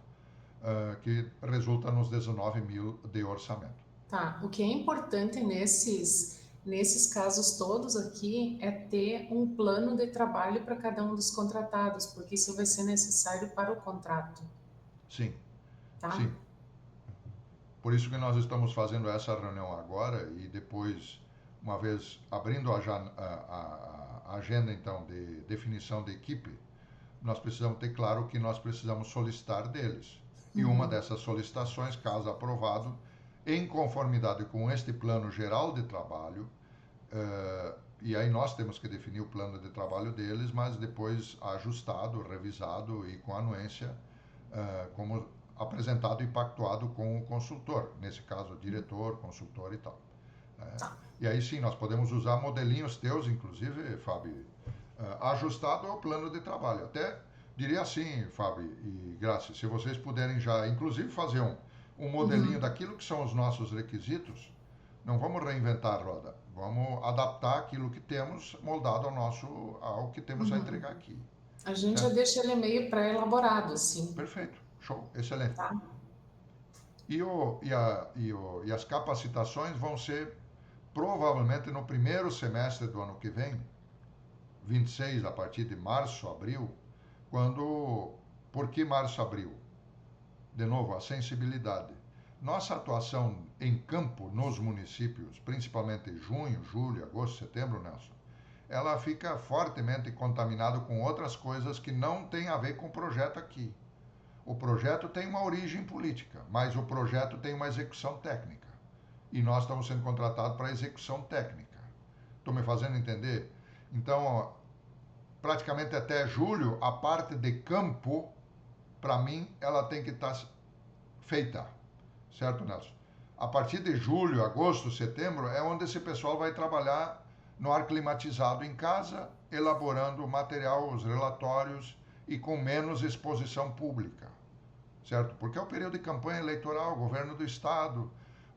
que resulta nos 19 mil de orçamento. Tá, o que é importante nesses casos todos aqui é ter um plano de trabalho para cada um dos contratados, porque isso vai ser necessário para o contrato. Sim, tá? Sim. Por isso que nós estamos fazendo essa reunião agora e depois, uma vez abrindo a agenda, então, de definição de equipe, nós precisamos ter claro que nós precisamos solicitar deles. E uma dessas solicitações, caso aprovado, em conformidade com este plano geral de trabalho, e aí nós temos que definir o plano de trabalho deles, mas depois ajustado, revisado e com anuência, como apresentado e pactuado com o consultor, nesse caso, diretor, consultor e tal. E aí sim, nós podemos usar modelinhos teus, inclusive, Fábio, ajustado ao plano de trabalho. Até diria assim, Fábio e Graça, se vocês puderem já, inclusive, fazer um modelinho daquilo que são os nossos requisitos, não vamos reinventar a roda, vamos adaptar aquilo que temos, moldado ao que temos a entregar aqui. A gente já deixa ele meio pré-elaborado, sim. Perfeito, show, excelente. Tá. E as capacitações vão ser provavelmente no primeiro semestre do ano que vem, 26, a partir de março, abril, por que março, abril? De novo, a sensibilidade. Nossa atuação em campo nos municípios, principalmente junho, julho, agosto, setembro, Nelson, ela fica fortemente contaminada com outras coisas que não têm a ver com o projeto aqui. O projeto tem uma origem política, mas o projeto tem uma execução técnica. E nós estamos sendo contratados para execução técnica. Estou me fazendo entender? Então, praticamente até julho, a parte de campo, para mim, ela tem que estar feita. Certo, Nelson? A partir de julho, agosto, setembro, é onde esse pessoal vai trabalhar no ar climatizado em casa, elaborando material, os relatórios e com menos exposição pública. Certo? Porque é o período de campanha eleitoral, governo do Estado.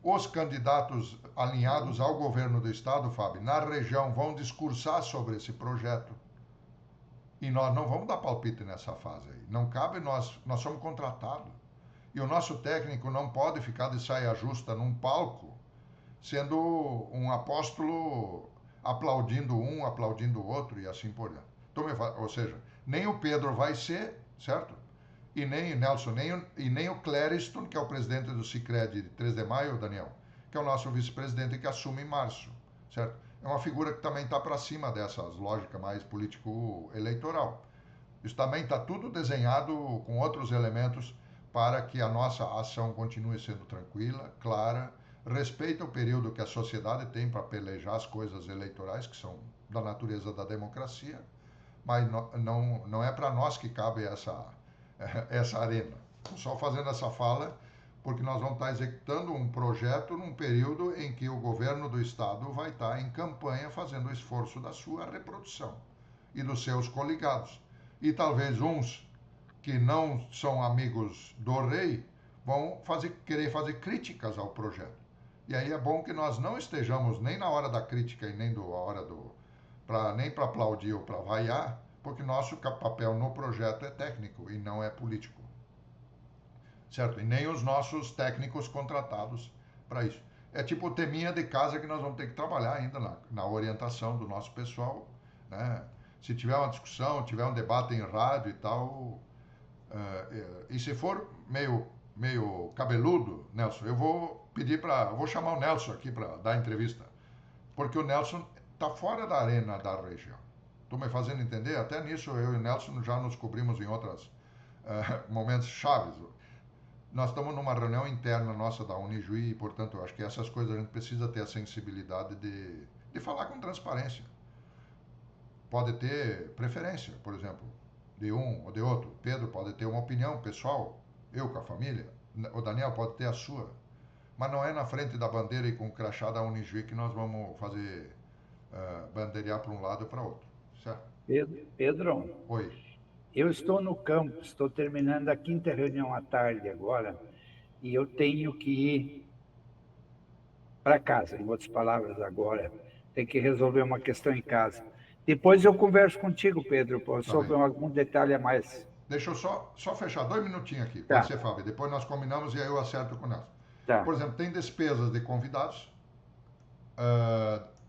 Os candidatos alinhados ao governo do Estado, Fábio, na região, vão discursar sobre esse projeto. E nós não vamos dar palpite nessa fase aí. Não cabe, nós somos contratados. E o nosso técnico não pode ficar de saia justa num palco, sendo um apóstolo aplaudindo um, aplaudindo o outro e assim por diante. Ou seja, nem o Pedro vai ser, certo? E nem o Nelson, nem o Clériston, que é o presidente do Sicredi de 3 de maio, Daniel, que é o nosso vice-presidente que assume em março, certo? É uma figura que também está para cima dessas lógicas mais político-eleitoral. Isso também está tudo desenhado com outros elementos para que a nossa ação continue sendo tranquila, clara, respeita o período que a sociedade tem para pelejar as coisas eleitorais, que são da natureza da democracia, mas não é para nós que cabe essa arena. Estou só fazendo essa fala porque nós vamos estar executando um projeto num período em que o governo do Estado vai estar em campanha fazendo o esforço da sua reprodução e dos seus coligados. E talvez uns que não são amigos do rei vão querer fazer críticas ao projeto. E aí é bom que nós não estejamos nem na hora da crítica e nem nem para aplaudir ou para vaiar, porque nosso papel no projeto é técnico e não é político. Certo? E nem os nossos técnicos contratados para isso. É tipo teminha de casa que nós vamos ter que trabalhar ainda na orientação do nosso pessoal, né? Se tiver uma discussão, tiver um debate em rádio e tal, e se for meio cabeludo, Nelson, eu vou chamar o Nelson aqui para dar entrevista, porque o Nelson está fora da arena da região. Estou me fazendo entender? Até nisso eu e o Nelson já nos cobrimos em outros momentos chaves. Nós estamos numa reunião interna nossa da Unijuí e, portanto, eu acho que essas coisas a gente precisa ter a sensibilidade de falar com transparência. Pode ter preferência, por exemplo, de um ou de outro. Pedro pode ter uma opinião pessoal, eu com a família. O Daniel pode ter a sua. Mas não é na frente da bandeira e com o crachá da Unijuí que nós vamos fazer bandeirear para um lado e para outro. Certo? Pedro, Oi. eu estou no campo, estou terminando a 5ª reunião à tarde agora, e eu tenho que ir para casa, em outras palavras agora. Tem que resolver uma questão em casa. Depois eu converso contigo, Pedro, sobre algum detalhe a mais. Deixa eu só fechar 2 minutinhos aqui. Tá. Pode ser, Fábio. Depois nós combinamos e aí eu acerto com o Nelson. Tá. Por exemplo, tem despesas de convidados.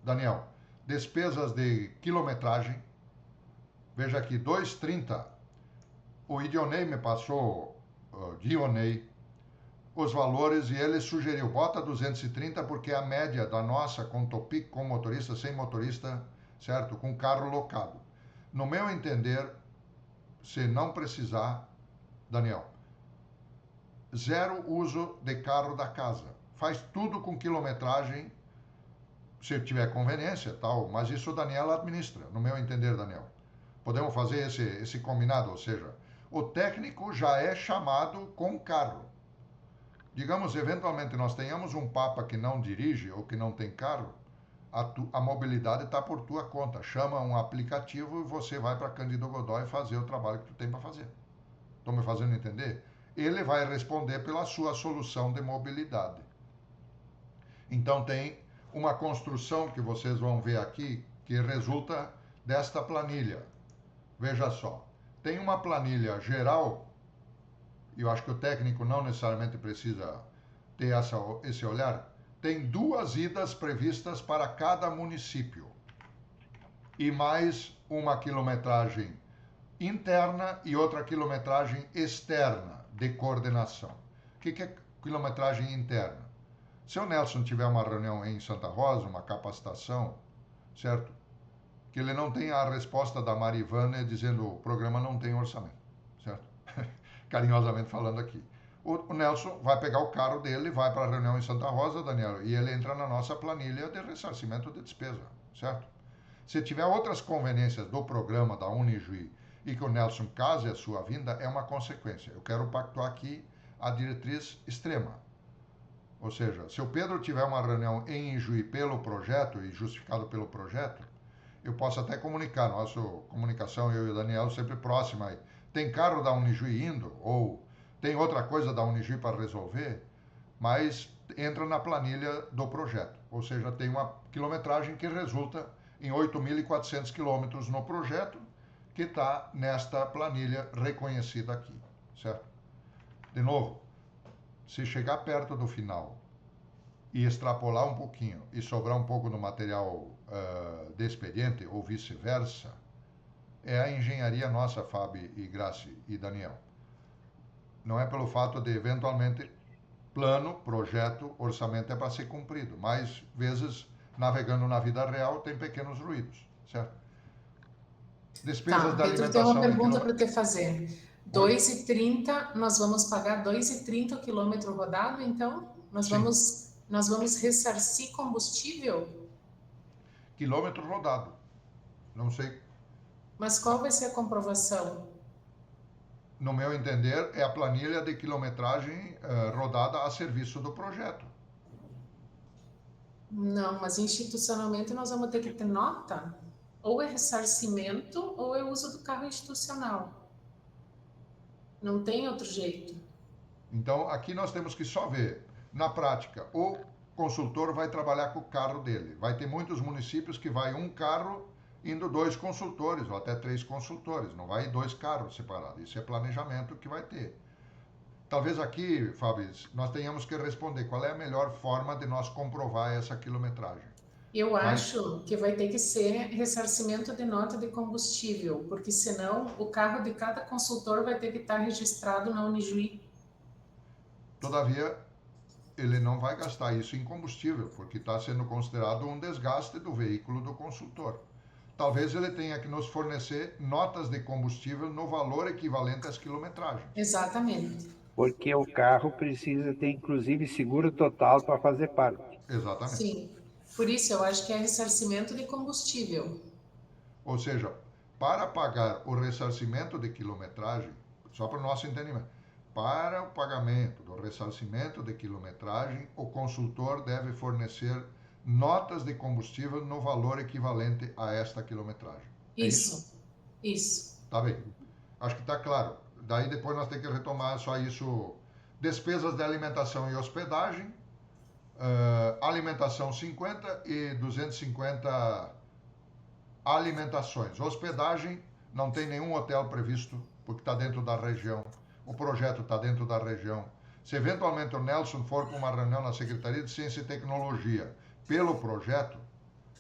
Daniel, despesas de quilometragem. Veja aqui, 2,30. O Idionei me passou, Dionei, os valores e ele sugeriu, bota 230 porque é a média da nossa com Topic, com motorista, sem motorista, certo? Com carro locado. No meu entender, se não precisar, Daniel, zero uso de carro da casa. Faz tudo com quilometragem, se tiver conveniência, tal, mas isso o Daniel administra, no meu entender, Daniel. Podemos fazer esse combinado, ou seja, o técnico já é chamado com carro. Digamos, eventualmente, nós tenhamos um papa que não dirige ou que não tem carro, a mobilidade está por tua conta. Chama um aplicativo e você vai para Cândido Godói fazer o trabalho que tu tem para fazer. Estou me fazendo entender? Ele vai responder pela sua solução de mobilidade. Então tem uma construção que vocês vão ver aqui que resulta desta planilha. Veja só, tem uma planilha geral, e eu acho que o técnico não necessariamente precisa ter esse olhar. Tem 2 idas previstas para cada município e mais uma quilometragem interna e outra quilometragem externa de coordenação. O que é quilometragem interna? Se o Nelson tiver uma reunião em Santa Rosa, uma capacitação, certo? Que ele não tenha a resposta da Marivânia dizendo o programa não tem orçamento, certo? Carinhosamente falando aqui. O Nelson vai pegar o carro dele, vai para a reunião em Santa Rosa, Daniel, e ele entra na nossa planilha de ressarcimento de despesa, certo? Se tiver outras conveniências do programa da Unijuí e que o Nelson case a sua vinda, é uma consequência. Eu quero pactuar aqui a diretriz extrema. Ou seja, se o Pedro tiver uma reunião em Ijuí pelo projeto e justificado pelo projeto, eu posso até comunicar, nossa comunicação, eu e o Daniel, sempre próxima aí. Tem carro da Unijuí indo, ou tem outra coisa da Unijuí para resolver, mas entra na planilha do projeto. Ou seja, tem uma quilometragem que resulta em 8.400 quilômetros no projeto, que está nesta planilha reconhecida aqui, certo? De novo, se chegar perto do final e extrapolar um pouquinho e sobrar um pouco do material de expediente ou vice-versa, é a engenharia nossa, Fábio e Graci e Daniel. Não é pelo fato de, eventualmente, plano, projeto, orçamento é para ser cumprido. Mas, vezes, navegando na vida real, tem pequenos ruídos, certo? Despesas da Pedro, alimentação... tem uma pergunta para te fazer. 2,30, nós vamos pagar 2,30 o quilômetro rodado, então? Nós vamos ressarcir combustível? Quilômetro rodado. Não sei. Mas qual vai ser a comprovação? No meu entender, é a planilha de quilometragem rodada a serviço do projeto. Não, mas institucionalmente nós vamos ter que ter nota? Ou é ressarcimento ou é uso do carro institucional. Não tem outro jeito. Então, aqui nós temos que só ver, na prática, o consultor vai trabalhar com o carro dele. Vai ter muitos municípios que vai um carro indo 2 consultores, ou até 3 consultores. Não vai 2 carros separados. Isso é planejamento que vai ter. Talvez aqui, Fábio, nós tenhamos que responder qual é a melhor forma de nós comprovar essa quilometragem. Eu acho que vai ter que ser ressarcimento de nota de combustível, porque senão o carro de cada consultor vai ter que estar registrado na Unijuí. Todavia, ele não vai gastar isso em combustível, porque está sendo considerado um desgaste do veículo do consultor. talvez ele tenha que nos fornecer notas de combustível no valor equivalente às quilometragens. Exatamente. Porque o carro precisa ter, inclusive, seguro total para fazer parte. Exatamente. Sim. Por isso, eu acho que é ressarcimento de combustível. Ou seja, para pagar o ressarcimento de quilometragem, só para o nosso entendimento, para o pagamento do ressarcimento de quilometragem, o consultor deve fornecer notas de combustível no valor equivalente a esta quilometragem. É isso? Isso. Tá bem. Acho que está claro. Daí depois nós temos que retomar só isso. Despesas de alimentação e hospedagem. Alimentação 50 e 250 alimentações. Hospedagem, não tem nenhum hotel previsto, porque está dentro da região. O projeto está dentro da região. Se eventualmente o Nelson for para uma reunião na Secretaria de Ciência e Tecnologia pelo projeto,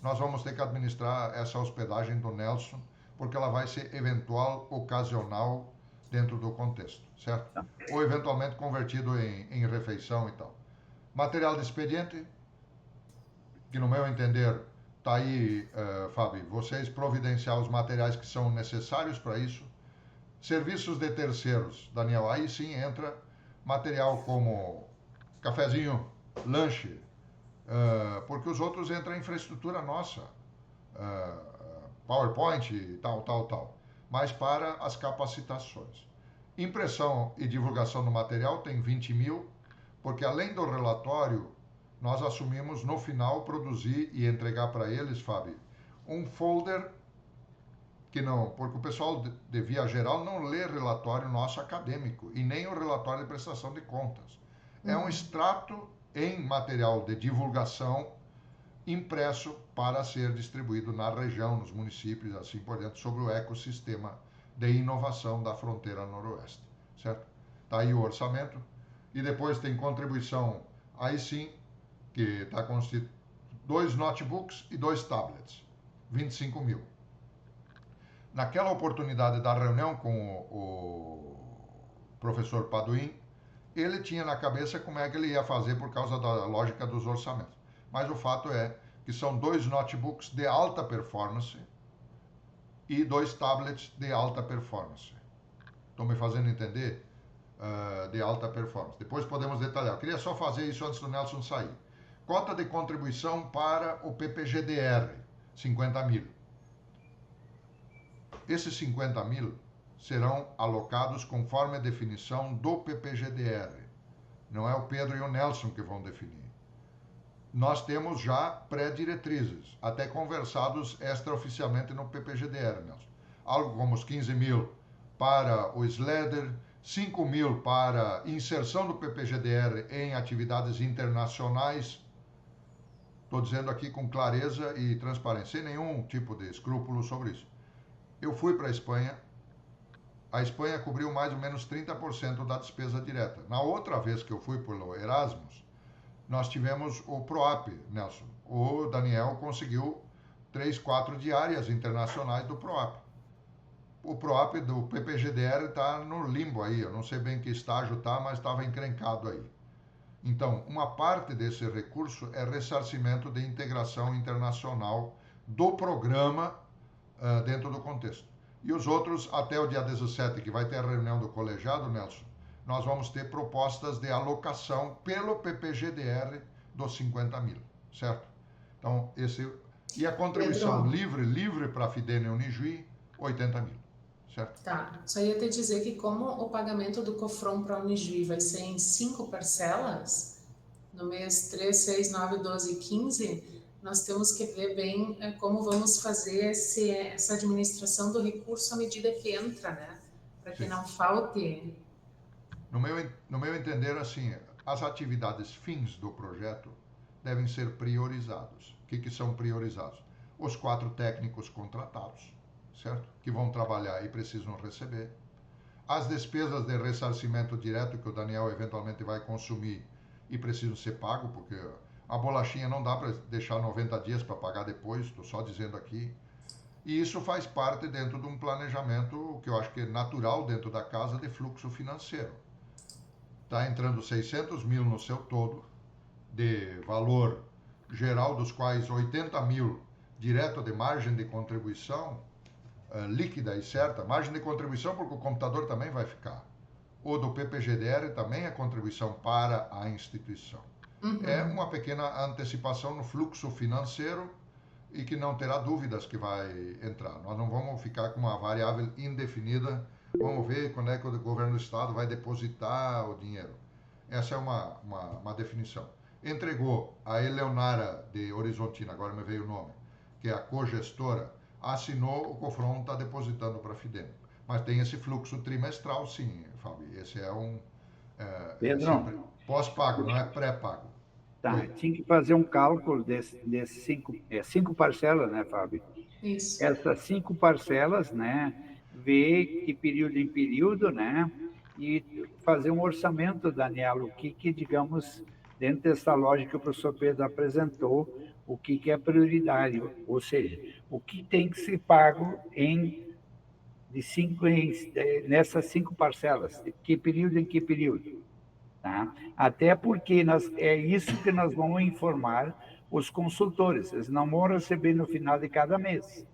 nós vamos ter que administrar essa hospedagem do Nelson, porque ela vai ser eventual, ocasional, dentro do contexto, certo? Ou eventualmente convertido em refeição e tal. Material de expediente, que no meu entender está aí, Fábio, vocês providenciar os materiais que são necessários para isso. Serviços de terceiros, Daniel, aí sim entra material como cafezinho, lanche, porque os outros entram em infraestrutura nossa, PowerPoint e tal. Mas para as capacitações. Impressão e divulgação do material tem 20 mil, porque além do relatório, nós assumimos no final produzir e entregar para eles, Fábio, um folder que não, porque o pessoal de via geral não lê relatório nosso acadêmico e nem o relatório de prestação de contas. É um extrato em material de divulgação impresso para ser distribuído na região, nos municípios, assim por diante, sobre o ecossistema de inovação da fronteira noroeste, certo? Está aí o orçamento e depois tem contribuição, aí sim, que está constituído 2 notebooks e 2 tablets, 25 mil. Naquela oportunidade da reunião com o professor Paduim, ele tinha na cabeça como é que ele ia fazer por causa da lógica dos orçamentos. Mas o fato é que são 2 notebooks de alta performance e 2 tablets de alta performance. Estão me fazendo entender? De alta performance. Depois podemos detalhar. Eu queria só fazer isso antes do Nelson sair. Cota de contribuição para o PPGDR, 50 mil. Esses 50 mil serão alocados conforme a definição do PPGDR. Não é o Pedro e o Nelson que vão definir. Nós temos já pré-diretrizes, até conversados extraoficialmente no PPGDR, Nelson. Algo como os 15 mil para o SLEDER, 5 mil para inserção do PPGDR em atividades internacionais. Estou dizendo aqui com clareza e transparência, sem nenhum tipo de escrúpulo sobre isso. Eu fui para a Espanha cobriu mais ou menos 30% da despesa direta. Na outra vez que eu fui pelo Erasmus, nós tivemos o PROAP, Nelson. O Daniel conseguiu 3, 4 diárias internacionais do PROAP. O PROAP do PPGDR está no limbo aí, eu não sei bem que estágio está, mas estava encrencado aí. Então, uma parte desse recurso é ressarcimento de integração internacional do programa dentro do contexto. E os outros, até o dia 17, que vai ter a reunião do colegiado, Nelson, nós vamos ter propostas de alocação pelo PPGDR dos 50 mil, certo? Então, e a contribuição livre para a Fidene e Unijuí, 80 mil, certo? Tá, só ia te dizer que como o pagamento do COFROM para a Unijuí vai ser em 5 parcelas, no mês 3, 6, 9, 12 e 15, nós temos que ver bem como vamos fazer essa administração do recurso à medida que entra, né? Para que não falte. No meu entender, assim, as atividades fins do projeto devem ser priorizados. O que são priorizados? Os 4 técnicos contratados, certo? Que vão trabalhar e precisam receber. As despesas de ressarcimento direto que o Daniel eventualmente vai consumir e precisam ser pago, porque a bolachinha não dá para deixar 90 dias para pagar depois, estou só dizendo aqui. E isso faz parte dentro de um planejamento que eu acho que é natural dentro da casa de fluxo financeiro. Está entrando 600 mil no seu todo, de valor geral, dos quais 80 mil direto de margem de contribuição líquida e certa, margem de contribuição porque o computador também vai ficar. O do PPGDR também é contribuição para a instituição. É uma pequena antecipação no fluxo financeiro e que não terá dúvidas que vai entrar. Nós não vamos ficar com uma variável indefinida, vamos ver quando é que o governo do estado vai depositar o dinheiro. Essa é uma definição. Entregou a Eleonara de Horizontina, agora me veio o nome, que é a cogestora, assinou, o Cofron está depositando para a Fidene. Mas tem esse fluxo trimestral, sim, Fábio. Esse é Pedro, pós-pago, não é pré-pago. tá, tinha que fazer um cálculo desses cinco parcelas, né, Fábio? Isso. Essas 5 parcelas, né, ver que período em período, né, e fazer um orçamento, Daniel, o que digamos, dentro dessa lógica que o professor Pedro apresentou, o que é prioritário, ou seja, o que tem que ser pago nessas 5 parcelas, de que período em que período. Tá? Até porque é isso que nós vamos informar os consultores, eles não vão receber no final de cada mês.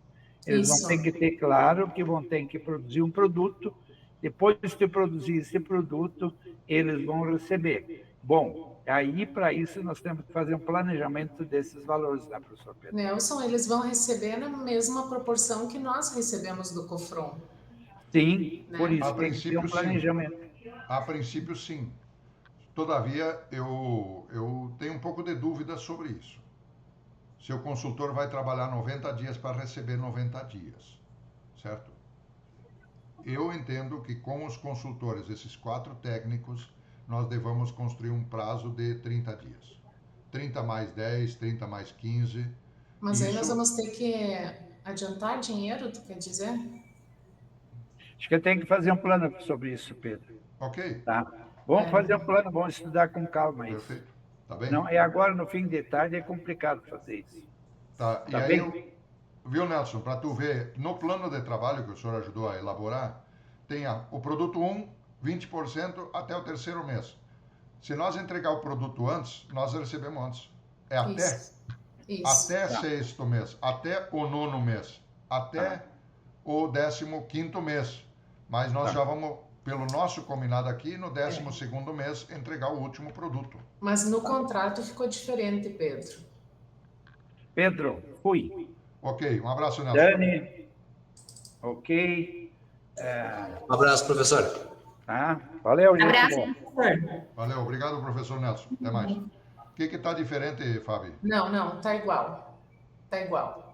Eles vão ter que ter claro que vão ter que produzir um produto, depois de produzir esse produto, eles vão receber. Bom, aí para isso nós temos que fazer um planejamento desses valores, né, professor Pedro? Nelson, eles vão receber na mesma proporção que nós recebemos do Cofron. Sim, né? por isso A tem que ter um princípio, planejamento. A princípio, sim. Todavia, eu tenho um pouco de dúvida sobre isso. Seu consultor vai trabalhar 90 dias para receber 90 dias, certo? Eu entendo que com os consultores, esses 4 técnicos, nós devamos construir um prazo de 30 dias. 30 mais 10, 30 mais 15. Mas aí nós vamos ter que adiantar dinheiro, tu quer dizer? Acho que tem que fazer um plano sobre isso, Pedro. Ok. Tá? Vamos fazer um plano, vamos estudar com calma isso. Perfeito. Tá bem? Não, é agora, no fim de tarde, é complicado fazer isso. Tá. E Tá aí, bem? viu, Nelson, para tu ver, no plano de trabalho que o senhor ajudou a elaborar, tem o produto 1, 20% até o terceiro mês. Se nós entregar o produto antes, nós recebemos antes. É até? Isso. Até sexto mês, até o nono mês, até o 15º mês. Mas nós já vamos, pelo nosso combinado aqui, no 12º mês, entregar o último produto. Mas no contrato ficou diferente, Pedro. Pedro, fui. Ok, um abraço, Nelson. Dani, ok. Um abraço, professor. Tá? Valeu, gente. Abraço, Bom. professor. Valeu, obrigado, professor Nelson. Até mais. O que está diferente, Fábio? Não, tá igual. Tá igual.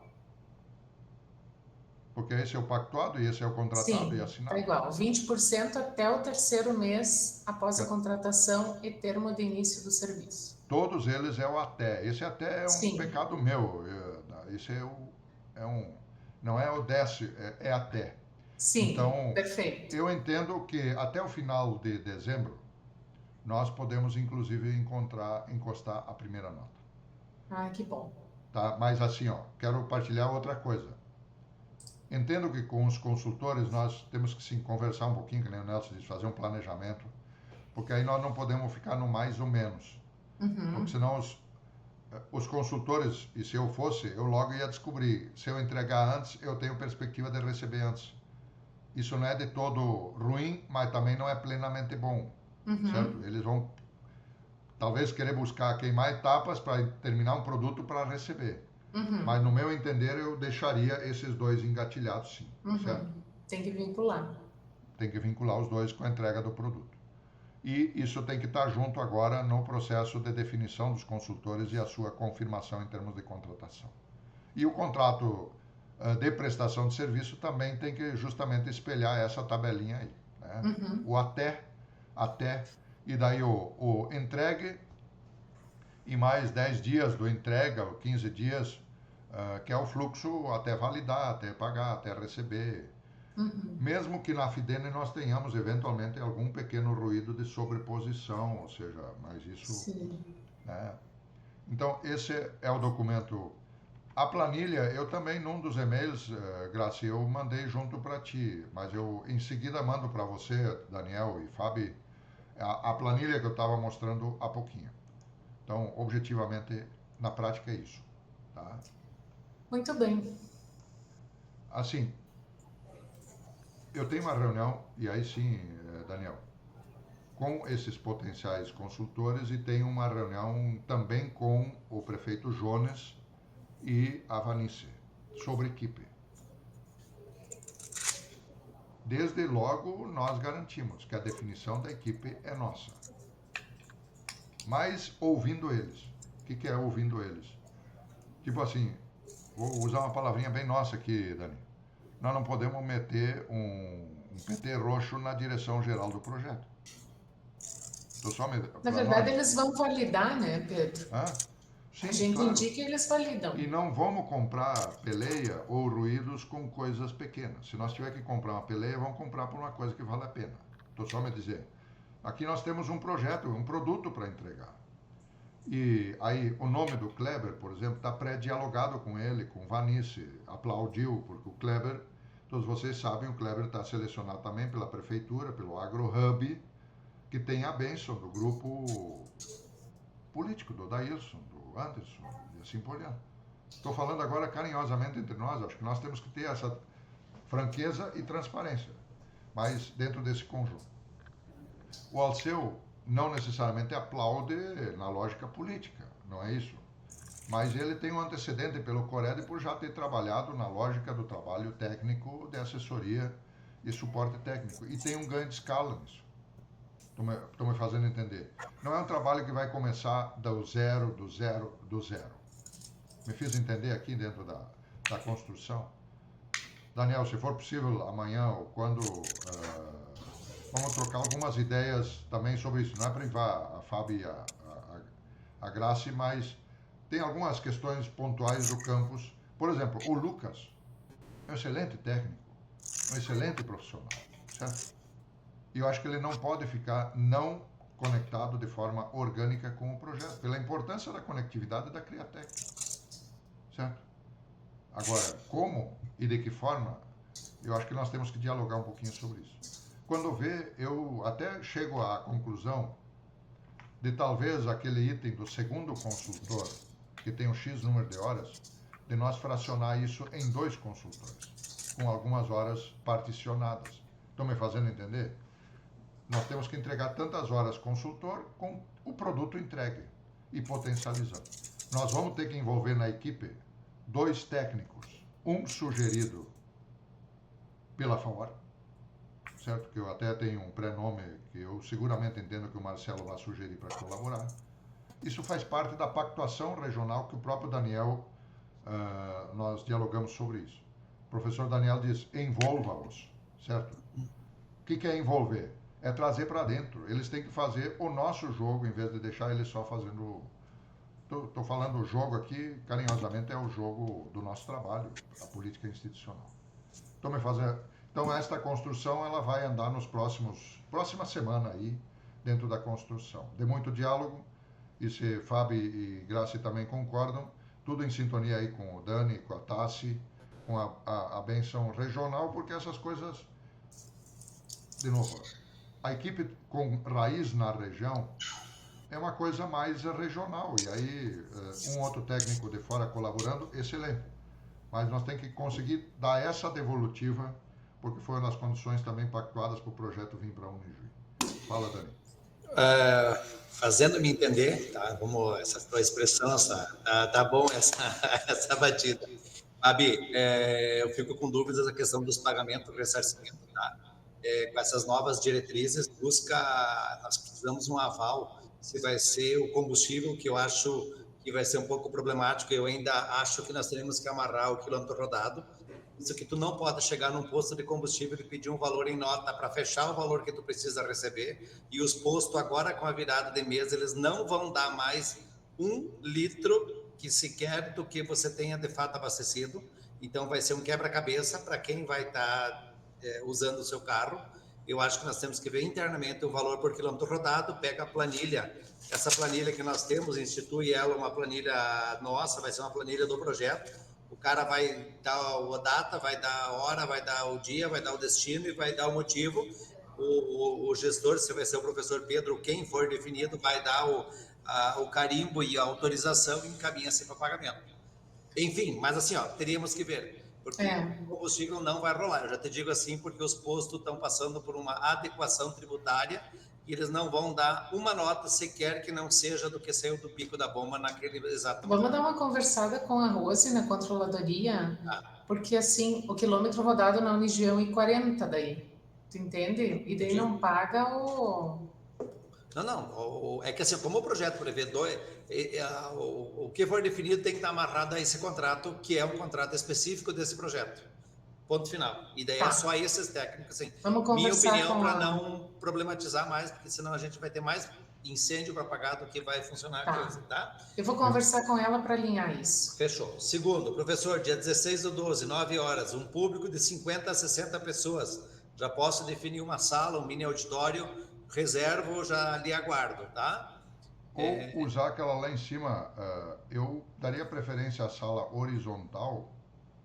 Porque esse é o pactuado e esse é o contratado e assinado. Tá igual. 20% até o terceiro mês após a contratação e termo de início do serviço. Todos eles é o até. Esse até é um pecado meu. Esse não é o desce, é até. Sim, então, perfeito. Eu entendo que até o final de dezembro nós podemos inclusive encostar a primeira nota. Ah, que bom. Tá? Mas assim, quero partilhar outra coisa. Entendo que com os consultores nós temos que sim conversar um pouquinho, que nem o Nelson disse, fazer um planejamento, porque aí nós não podemos ficar no mais ou menos. Porque senão os consultores, e se eu fosse, eu logo ia descobrir, se eu entregar antes, eu tenho perspectiva de receber antes. Isso não é de todo ruim, mas também não é plenamente bom, certo? Eles vão talvez querer buscar queimar etapas para terminar um produto para receber. Mas no meu entender, eu deixaria esses dois engatilhados, sim, certo? Tem que vincular. Tem que vincular os dois com a entrega do produto. E isso tem que estar junto agora no processo de definição dos consultores e a sua confirmação em termos de contratação. E o contrato de prestação de serviço também tem que justamente espelhar essa tabelinha aí. Né? O até, e daí o entregue e mais 10 dias do entrega, 15 dias, que é o fluxo até validar, até pagar, até receber. Mesmo que na Fidene nós tenhamos eventualmente algum pequeno ruído de sobreposição, ou seja, mas isso... Sim. Né? Então, esse é o documento. A planilha, eu também, num dos e-mails, Graci, eu mandei junto para ti, mas eu em seguida mando para você, Daniel e Fábio, a planilha que eu estava mostrando há pouquinho. Então, objetivamente, na prática é isso. Tá? Muito bem. Assim, eu tenho uma reunião, e aí sim, Daniel, com esses potenciais consultores e tenho uma reunião também com o prefeito Jones e a Vanice sobre equipe. Desde logo, nós garantimos que a definição da equipe é nossa. Mas ouvindo eles. O que é ouvindo eles? Tipo assim, vou usar uma palavrinha bem nossa aqui, Dani. Nós não podemos meter um PT roxo na direção geral do projeto. Na verdade, eles vão validar, né, Pedro? Sim, a gente claro. indica e eles validam. E não vamos comprar peleia ou ruídos com coisas pequenas. Se nós tiver que comprar uma peleia, vamos comprar por uma coisa que vale a pena. Estou só me dizendo. Aqui nós temos um projeto, um produto para entregar. E aí o nome do Kleber, por exemplo, está pré-dialogado com ele, com Vanice, aplaudiu, porque o Kleber, todos vocês sabem, o Kleber está selecionado também pela prefeitura, pelo AgroHub, que tem a bênção do grupo político, do Daílson, do Anderson e assim por diante. Estou falando agora carinhosamente entre nós, acho que nós temos que ter essa franqueza e transparência, mas dentro desse conjunto. O Alceu não necessariamente aplaude na lógica política, não é isso? Mas ele tem um antecedente pelo Cored por já ter trabalhado na lógica do trabalho técnico, de assessoria e suporte técnico. E tem um ganho de escala nisso. Estou me fazendo entender. Não é um trabalho que vai começar do zero. Me fiz entender aqui dentro da construção? Daniel, se for possível, amanhã ou quando... vamos trocar algumas ideias também sobre isso. Não é privar a Fábio e a Grace, mas tem algumas questões pontuais do campus. Por exemplo, o Lucas é um excelente técnico, um excelente profissional, certo? E eu acho que ele não pode ficar não conectado de forma orgânica com o projeto, pela importância da conectividade da Criatec, certo? Agora, como e de que forma, eu acho que nós temos que dialogar um pouquinho sobre isso. Quando vê, eu até chego à conclusão de talvez aquele item do segundo consultor, que tem um X número de horas, de nós fracionar isso em 2 consultores, com algumas horas particionadas. Estão me fazendo entender? Nós temos que entregar tantas horas consultor com o produto entregue e potencializando. Nós vamos ter que envolver na equipe 2 técnicos, um sugerido pela FAOR, certo? Que eu até tenho um pré-nome que eu seguramente entendo que o Marcelo vai sugerir para colaborar. Isso faz parte da pactuação regional que o próprio Daniel, nós dialogamos sobre isso. O professor Daniel diz, envolva-os, certo? O que é envolver? É trazer para dentro. Eles têm que fazer o nosso jogo, em vez de deixar eles só fazendo... Estou falando o jogo aqui, carinhosamente, é o jogo do nosso trabalho, a política institucional. Então, esta construção ela vai andar próxima semana aí, dentro da construção. De muito diálogo, e se Fábio e Grace também concordam, tudo em sintonia aí com o Dani, com a Tassi, com a benção regional, porque essas coisas, de novo, a equipe com raiz na região é uma coisa mais regional, e aí um outro técnico de fora colaborando, excelente. Mas nós temos que conseguir dar essa devolutiva, porque foram as condições também pactuadas para o projeto vir para a Unijuí. Fala, Dani. Fazendo-me entender, tá? Vamos, essa tua expressão, tá bom essa batida. Fabi, eu fico com dúvidas da questão dos pagamentos do ressarcimento, tá? Com essas novas diretrizes, nós precisamos um aval, se vai ser o combustível, que eu acho que vai ser um pouco problemático, eu ainda acho que nós teremos que amarrar o quilômetro rodado, isso que tu não pode chegar num posto de combustível e pedir um valor em nota para fechar o valor que tu precisa receber, e os postos agora com a virada de mês, eles não vão dar mais 1 litro que sequer do que você tenha de fato abastecido, então vai ser um quebra-cabeça para quem vai estar usando o seu carro. Eu acho que nós temos que ver internamente o valor por quilômetro rodado, pega a planilha, essa planilha que nós temos, institui ela uma planilha nossa, vai ser uma planilha do projeto, o cara vai dar a data, vai dar a hora, vai dar o dia, vai dar o destino e vai dar o motivo, o gestor, se vai ser o professor Pedro, quem for definido, vai dar o carimbo e a autorização e encaminha-se para pagamento. Enfim, mas assim, ó, teríamos que ver. Porque o combustível não vai rolar. Eu já te digo assim, porque os postos estão passando por uma adequação tributária e eles não vão dar uma nota sequer que não seja do que saiu do pico da bomba naquele exato momento. Vamos dar uma conversada com a Rose na controladoria, porque assim, o quilômetro rodado na Unigião é 40 daí, tu entende? E daí não paga o... Não, é que assim, como o projeto prevê o que for definido tem que estar amarrado a esse contrato, que é um contrato específico desse projeto. Ponto final. E daí é só esses técnicos, assim. Vamos conversar. Minha opinião, para não problematizar mais, porque senão a gente vai ter mais incêndio para pagar do que vai funcionar a coisa, tá? Eu vou conversar com ela para alinhar isso. Fechou. Segundo, professor, dia 16/12, 9 horas, um público de 50 a 60 pessoas. Já posso definir uma sala, um mini auditório, reservo, já lhe aguardo, tá? Ou usar aquela lá em cima, eu daria preferência à sala horizontal,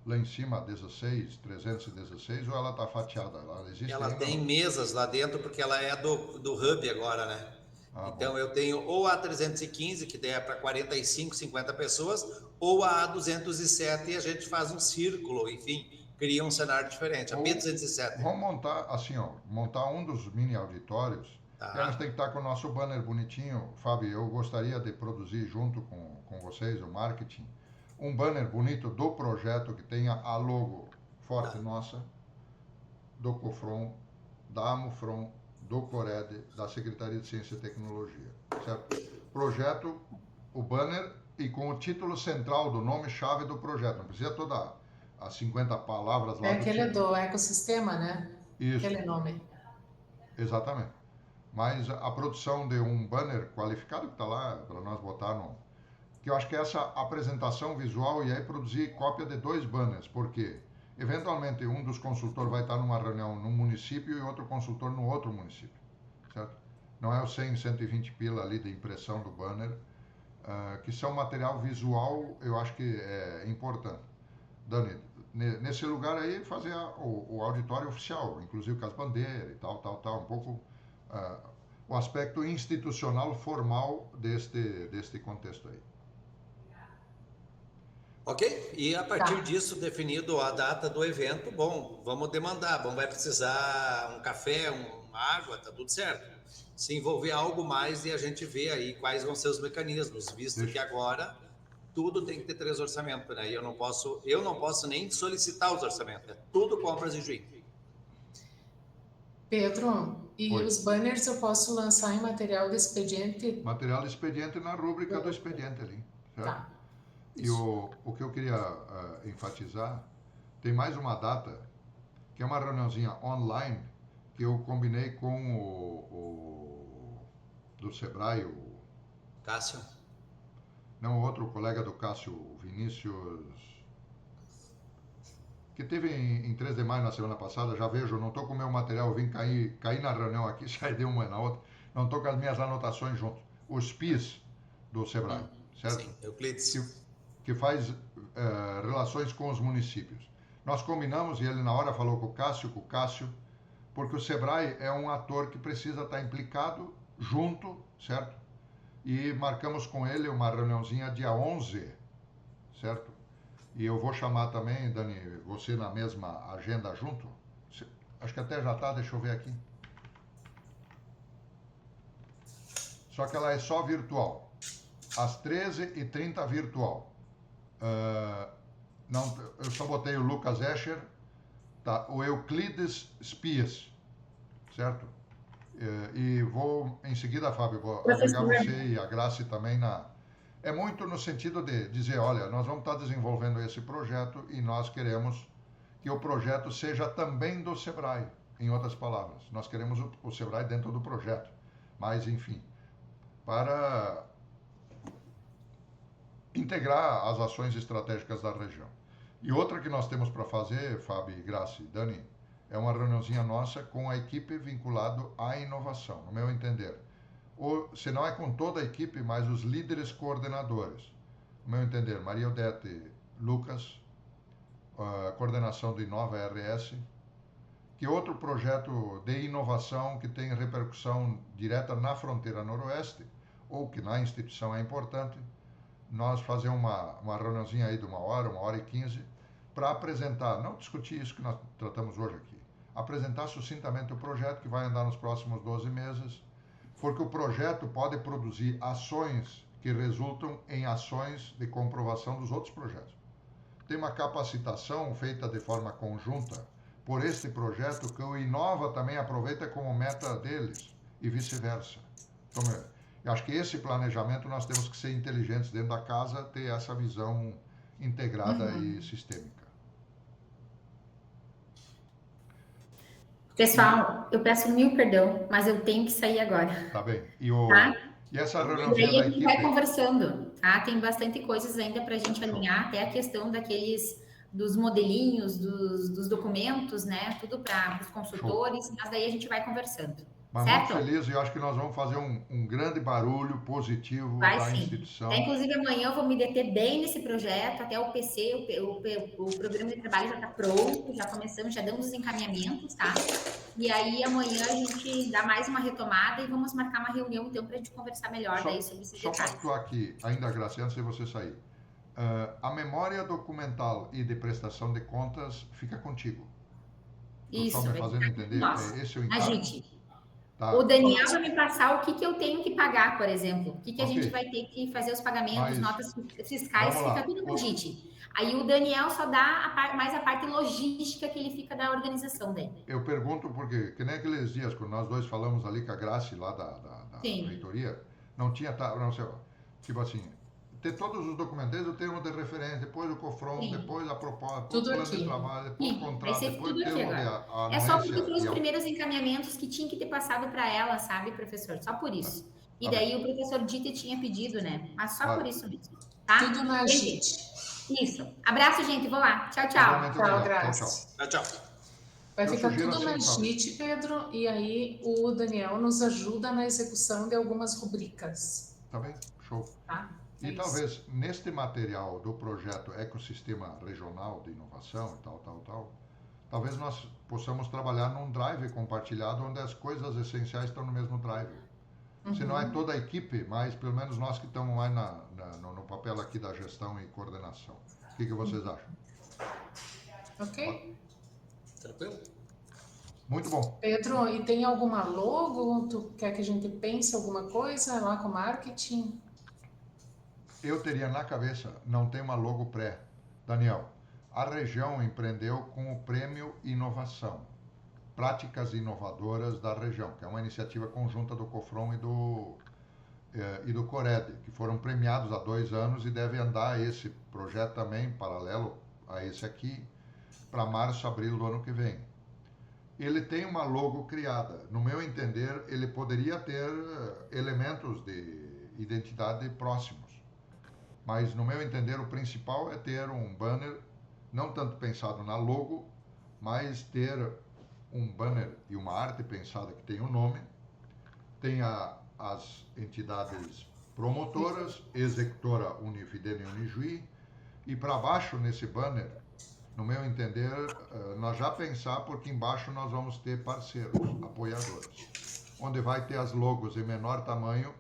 lá em cima, 316, ou ela está fatiada? Ela tem mesas lá dentro, porque ela é do Hub agora, né? Então, eu tenho ou a 315, que é para 45, 50 pessoas, ou a 207 e a gente faz um círculo, enfim, cria um cenário diferente. A B207. Vamos montar assim, ó, montar um dos mini auditórios. E elas têm que estar com o nosso banner bonitinho. Fábio, eu gostaria de produzir junto com vocês, o marketing, um banner bonito do projeto que tenha a logo forte nossa, do COFRON, da AMUFRON, do CORED, da Secretaria de Ciência e Tecnologia, certo? Projeto, o banner e com o título central do nome-chave do projeto. Não precisa todas as 50 palavras lá. É aquele do ecossistema, né? Isso. Aquele nome. Exatamente. Mas a produção de um banner qualificado que está lá para nós botar no... Que eu acho que essa apresentação visual e aí produzir cópia de 2 banners, porque eventualmente um dos consultores vai estar numa reunião num município e outro consultor no outro município, certo? Não é o 100, 120 pila ali de impressão do banner, que são material visual, eu acho que é importante. Dani, nesse lugar aí fazer o auditório oficial, inclusive com as bandeiras e tal, um pouco o aspecto institucional formal deste contexto aí. Ok? E a partir disso, definido a data do evento, bom, vamos demandar, vai precisar um café, uma água, tá tudo certo. Se envolver algo mais e a gente vê aí quais vão ser os mecanismos, visto que agora tudo tem que ter 3 orçamentos, né? E eu não posso nem solicitar os orçamentos, é tudo compras e juízo. Pedro, e os banners eu posso lançar em material de expediente? Material de expediente na rúbrica do expediente ali, certo? Tá. E o que eu queria enfatizar, tem mais uma data, que é uma reuniãozinha online, que eu combinei com o do Sebrae, o Cássio? Não, outro colega do Cássio, o Vinícius, que teve em 3 de maio na semana passada, já vejo, não estou com o meu material, eu vim cair na reunião aqui, saí de uma na outra, não estou com as minhas anotações junto. Os PIS do Sebrae, certo? Sim, Euclides. Que faz relações com os municípios. Nós combinamos, e ele na hora falou com o Cássio, porque o Sebrae é um ator que precisa estar implicado junto, certo? E marcamos com ele uma reuniãozinha dia 11, certo? E eu vou chamar também, Dani, você na mesma agenda junto? Acho que até já está, deixa eu ver aqui. Só que ela é só virtual. Às 13h30 virtual. Não, eu só botei o Lucas Escher, tá? O Euclides Spies, certo? E vou, em seguida, Fábio, vou agregar você e a Grace também na... É muito no sentido de dizer, olha, nós vamos estar desenvolvendo esse projeto e nós queremos que o projeto seja também do Sebrae, em outras palavras. Nós queremos o Sebrae dentro do projeto. Mas, enfim, para integrar as ações estratégicas da região. E outra que nós temos para fazer, Fábio, Grace e Dani, é uma reuniãozinha nossa com a equipe vinculado à inovação, no meu entender. Se não é com toda a equipe, mas os líderes coordenadores. No meu entender, Maria Odete, Lucas, a coordenação do Inova RS, que outro projeto de inovação que tem repercussão direta na fronteira noroeste, ou que na instituição é importante, nós fazer uma reuniãozinha aí de 1 hora e 15, para apresentar, não discutir isso que nós tratamos hoje aqui, apresentar sucintamente o projeto que vai andar nos próximos 12 meses, porque o projeto pode produzir ações que resultam em ações de comprovação dos outros projetos. Tem uma capacitação feita de forma conjunta por este projeto que o Inova também aproveita como meta deles e vice-versa. Então, eu acho que esse planejamento nós temos que ser inteligentes dentro da casa, ter essa visão integrada e sistêmica. Pessoal, eu peço 1000 perdão, mas eu tenho que sair agora. Tá bem. E essa E reuniãozinha aí a da gente vai equipe... conversando, tá? Tem bastante coisas ainda para a gente alinhar, até a questão dos modelinhos, dos documentos, né? Tudo para os consultores, mas daí a gente vai conversando. Mas certo? muito feliz, e eu acho que nós vamos fazer um grande barulho positivo Vai da sim. instituição. Até, inclusive, amanhã eu vou me deter bem nesse projeto, até o PC, o programa de trabalho já está pronto, já começamos, já damos os encaminhamentos, tá? E aí amanhã a gente dá mais uma retomada e vamos marcar uma reunião, então, para a gente conversar melhor daí sobre esses detalhes. Só para atuar aqui, ainda, Graça, antes de você sair. A memória documental e de prestação de contas fica contigo. Isso. Só me fazendo entender, esse é o encargo. A gente... Tá. O Daniel vai me passar o que eu tenho que pagar, por exemplo. O que a gente vai ter que fazer os pagamentos, notas fiscais, fica tudo no DIT. Aí o Daniel só dá mais a parte logística que ele fica da organização dele. Eu pergunto porque, que nem aqueles dias, quando nós dois falamos ali com a Grace, lá da reitoria, não tinha, não sei, tipo assim, ter todos os documentos, o termo de referência, depois o COFRON, depois a proposta, depois o plano de trabalho, depois o contrato, depois o termo de anuência. É só porque foram os primeiros encaminhamentos que tinha que ter passado para ela, sabe, professor? Só por isso. E daí o professor Dite tinha pedido, né? Mas só por isso mesmo. Tá? Tudo na gente. Isso. Abraço, gente. Vou lá. Tchau, tchau. Tchau, Graça. Tchau. Vai ficar tudo na JIT, Pedro, e aí o Daniel nos ajuda na execução de algumas rubricas. Tá bem? Show. Tá? E talvez neste material do projeto Ecossistema Regional de Inovação e tal, talvez nós possamos trabalhar num drive compartilhado onde as coisas essenciais estão no mesmo drive. Se não é toda a equipe, mas pelo menos nós que estamos mais no papel aqui da gestão e coordenação. O que vocês acham? Ok. Tranquilo? Muito bom. Pedro, e tem alguma logo? Tu quer que a gente pense alguma coisa lá com marketing? Eu teria na cabeça, não tem uma logo pré. Daniel, a região empreendeu com o Prêmio Inovação, Práticas Inovadoras da Região, que é uma iniciativa conjunta do COFRON e do CORED, que foram premiados há 2 anos e deve andar esse projeto também, paralelo a esse aqui, para março, abril do ano que vem. Ele tem uma logo criada. No meu entender, ele poderia ter elementos de identidade próximos. Mas, no meu entender, o principal é ter um banner, não tanto pensado na logo, mas ter um banner e uma arte pensada que tem o nome, tem as entidades promotoras, executora Unifidene e Unijuí, e para baixo, nesse banner, no meu entender, nós já pensar, porque embaixo nós vamos ter parceiros, apoiadores, onde vai ter as logos em menor tamanho,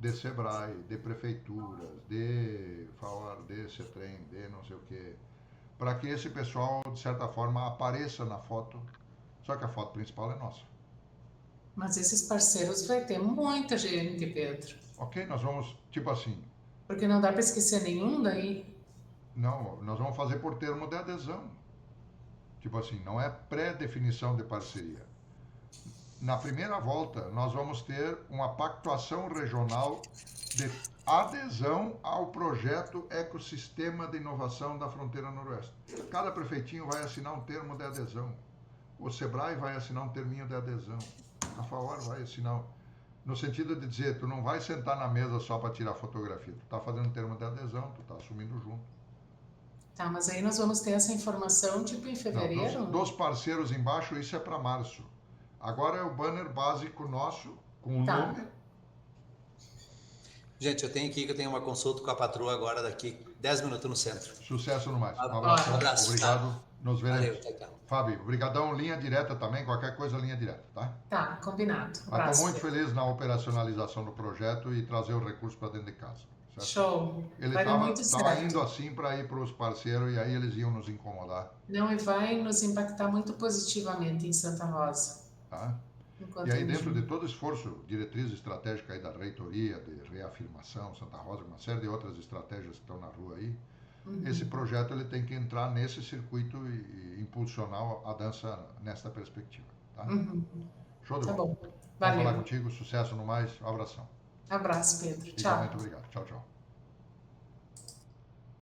de Sebrae, de prefeituras, de FAOR, de CETREM, de não sei o quê, para que esse pessoal, de certa forma, apareça na foto, só que a foto principal é nossa. Mas esses parceiros vai ter muita gente, Pedro. Ok, nós vamos, tipo assim... Porque não dá para esquecer nenhum daí? Não, nós vamos fazer por termo de adesão. Tipo assim, não é pré-definição de parceria. Na primeira volta, nós vamos ter uma pactuação regional de adesão ao projeto Ecossistema de Inovação da Fronteira Noroeste. Cada prefeitinho vai assinar um termo de adesão. O Sebrae vai assinar um terminho de adesão. A FAOR vai assinar... No sentido de dizer, tu não vai sentar na mesa só para tirar fotografia. Tu está fazendo um termo de adesão, tu está assumindo junto. Tá, mas aí nós vamos ter essa informação tipo em fevereiro? Não, dos parceiros embaixo, isso é para março. Agora é o banner básico nosso, com o nome. Gente, eu tenho uma consulta com a patroa agora, daqui 10 minutos no centro. Sucesso no mais. Um abraço. Obrigado. Tá. Nos veremos. Valeu, tchau. Fábio, obrigadão. Linha direta também, qualquer coisa, linha direta, tá? Tá, combinado. Mas estou muito feliz na operacionalização do projeto e trazer o recurso para dentro de casa. certo? Show. Ele Vai dar muito estava certo. indo assim para ir para os parceiros e aí eles iam nos incomodar. Não, e vai nos impactar muito positivamente em Santa Rosa. Tá? Enquanto E aí, a dentro gente- de todo esforço, diretriz estratégica aí da reitoria, de reafirmação, Santa Rosa, uma série de outras estratégias que estão na rua aí, esse projeto ele tem que entrar nesse circuito e impulsionar a dança nesta perspectiva. Tá? Show de Tá bola. bom. Vamos falar Valeu. contigo, sucesso no mais, um abração. Abraço, Pedro. Igualmente, Tchau. obrigado. Tchau, tchau.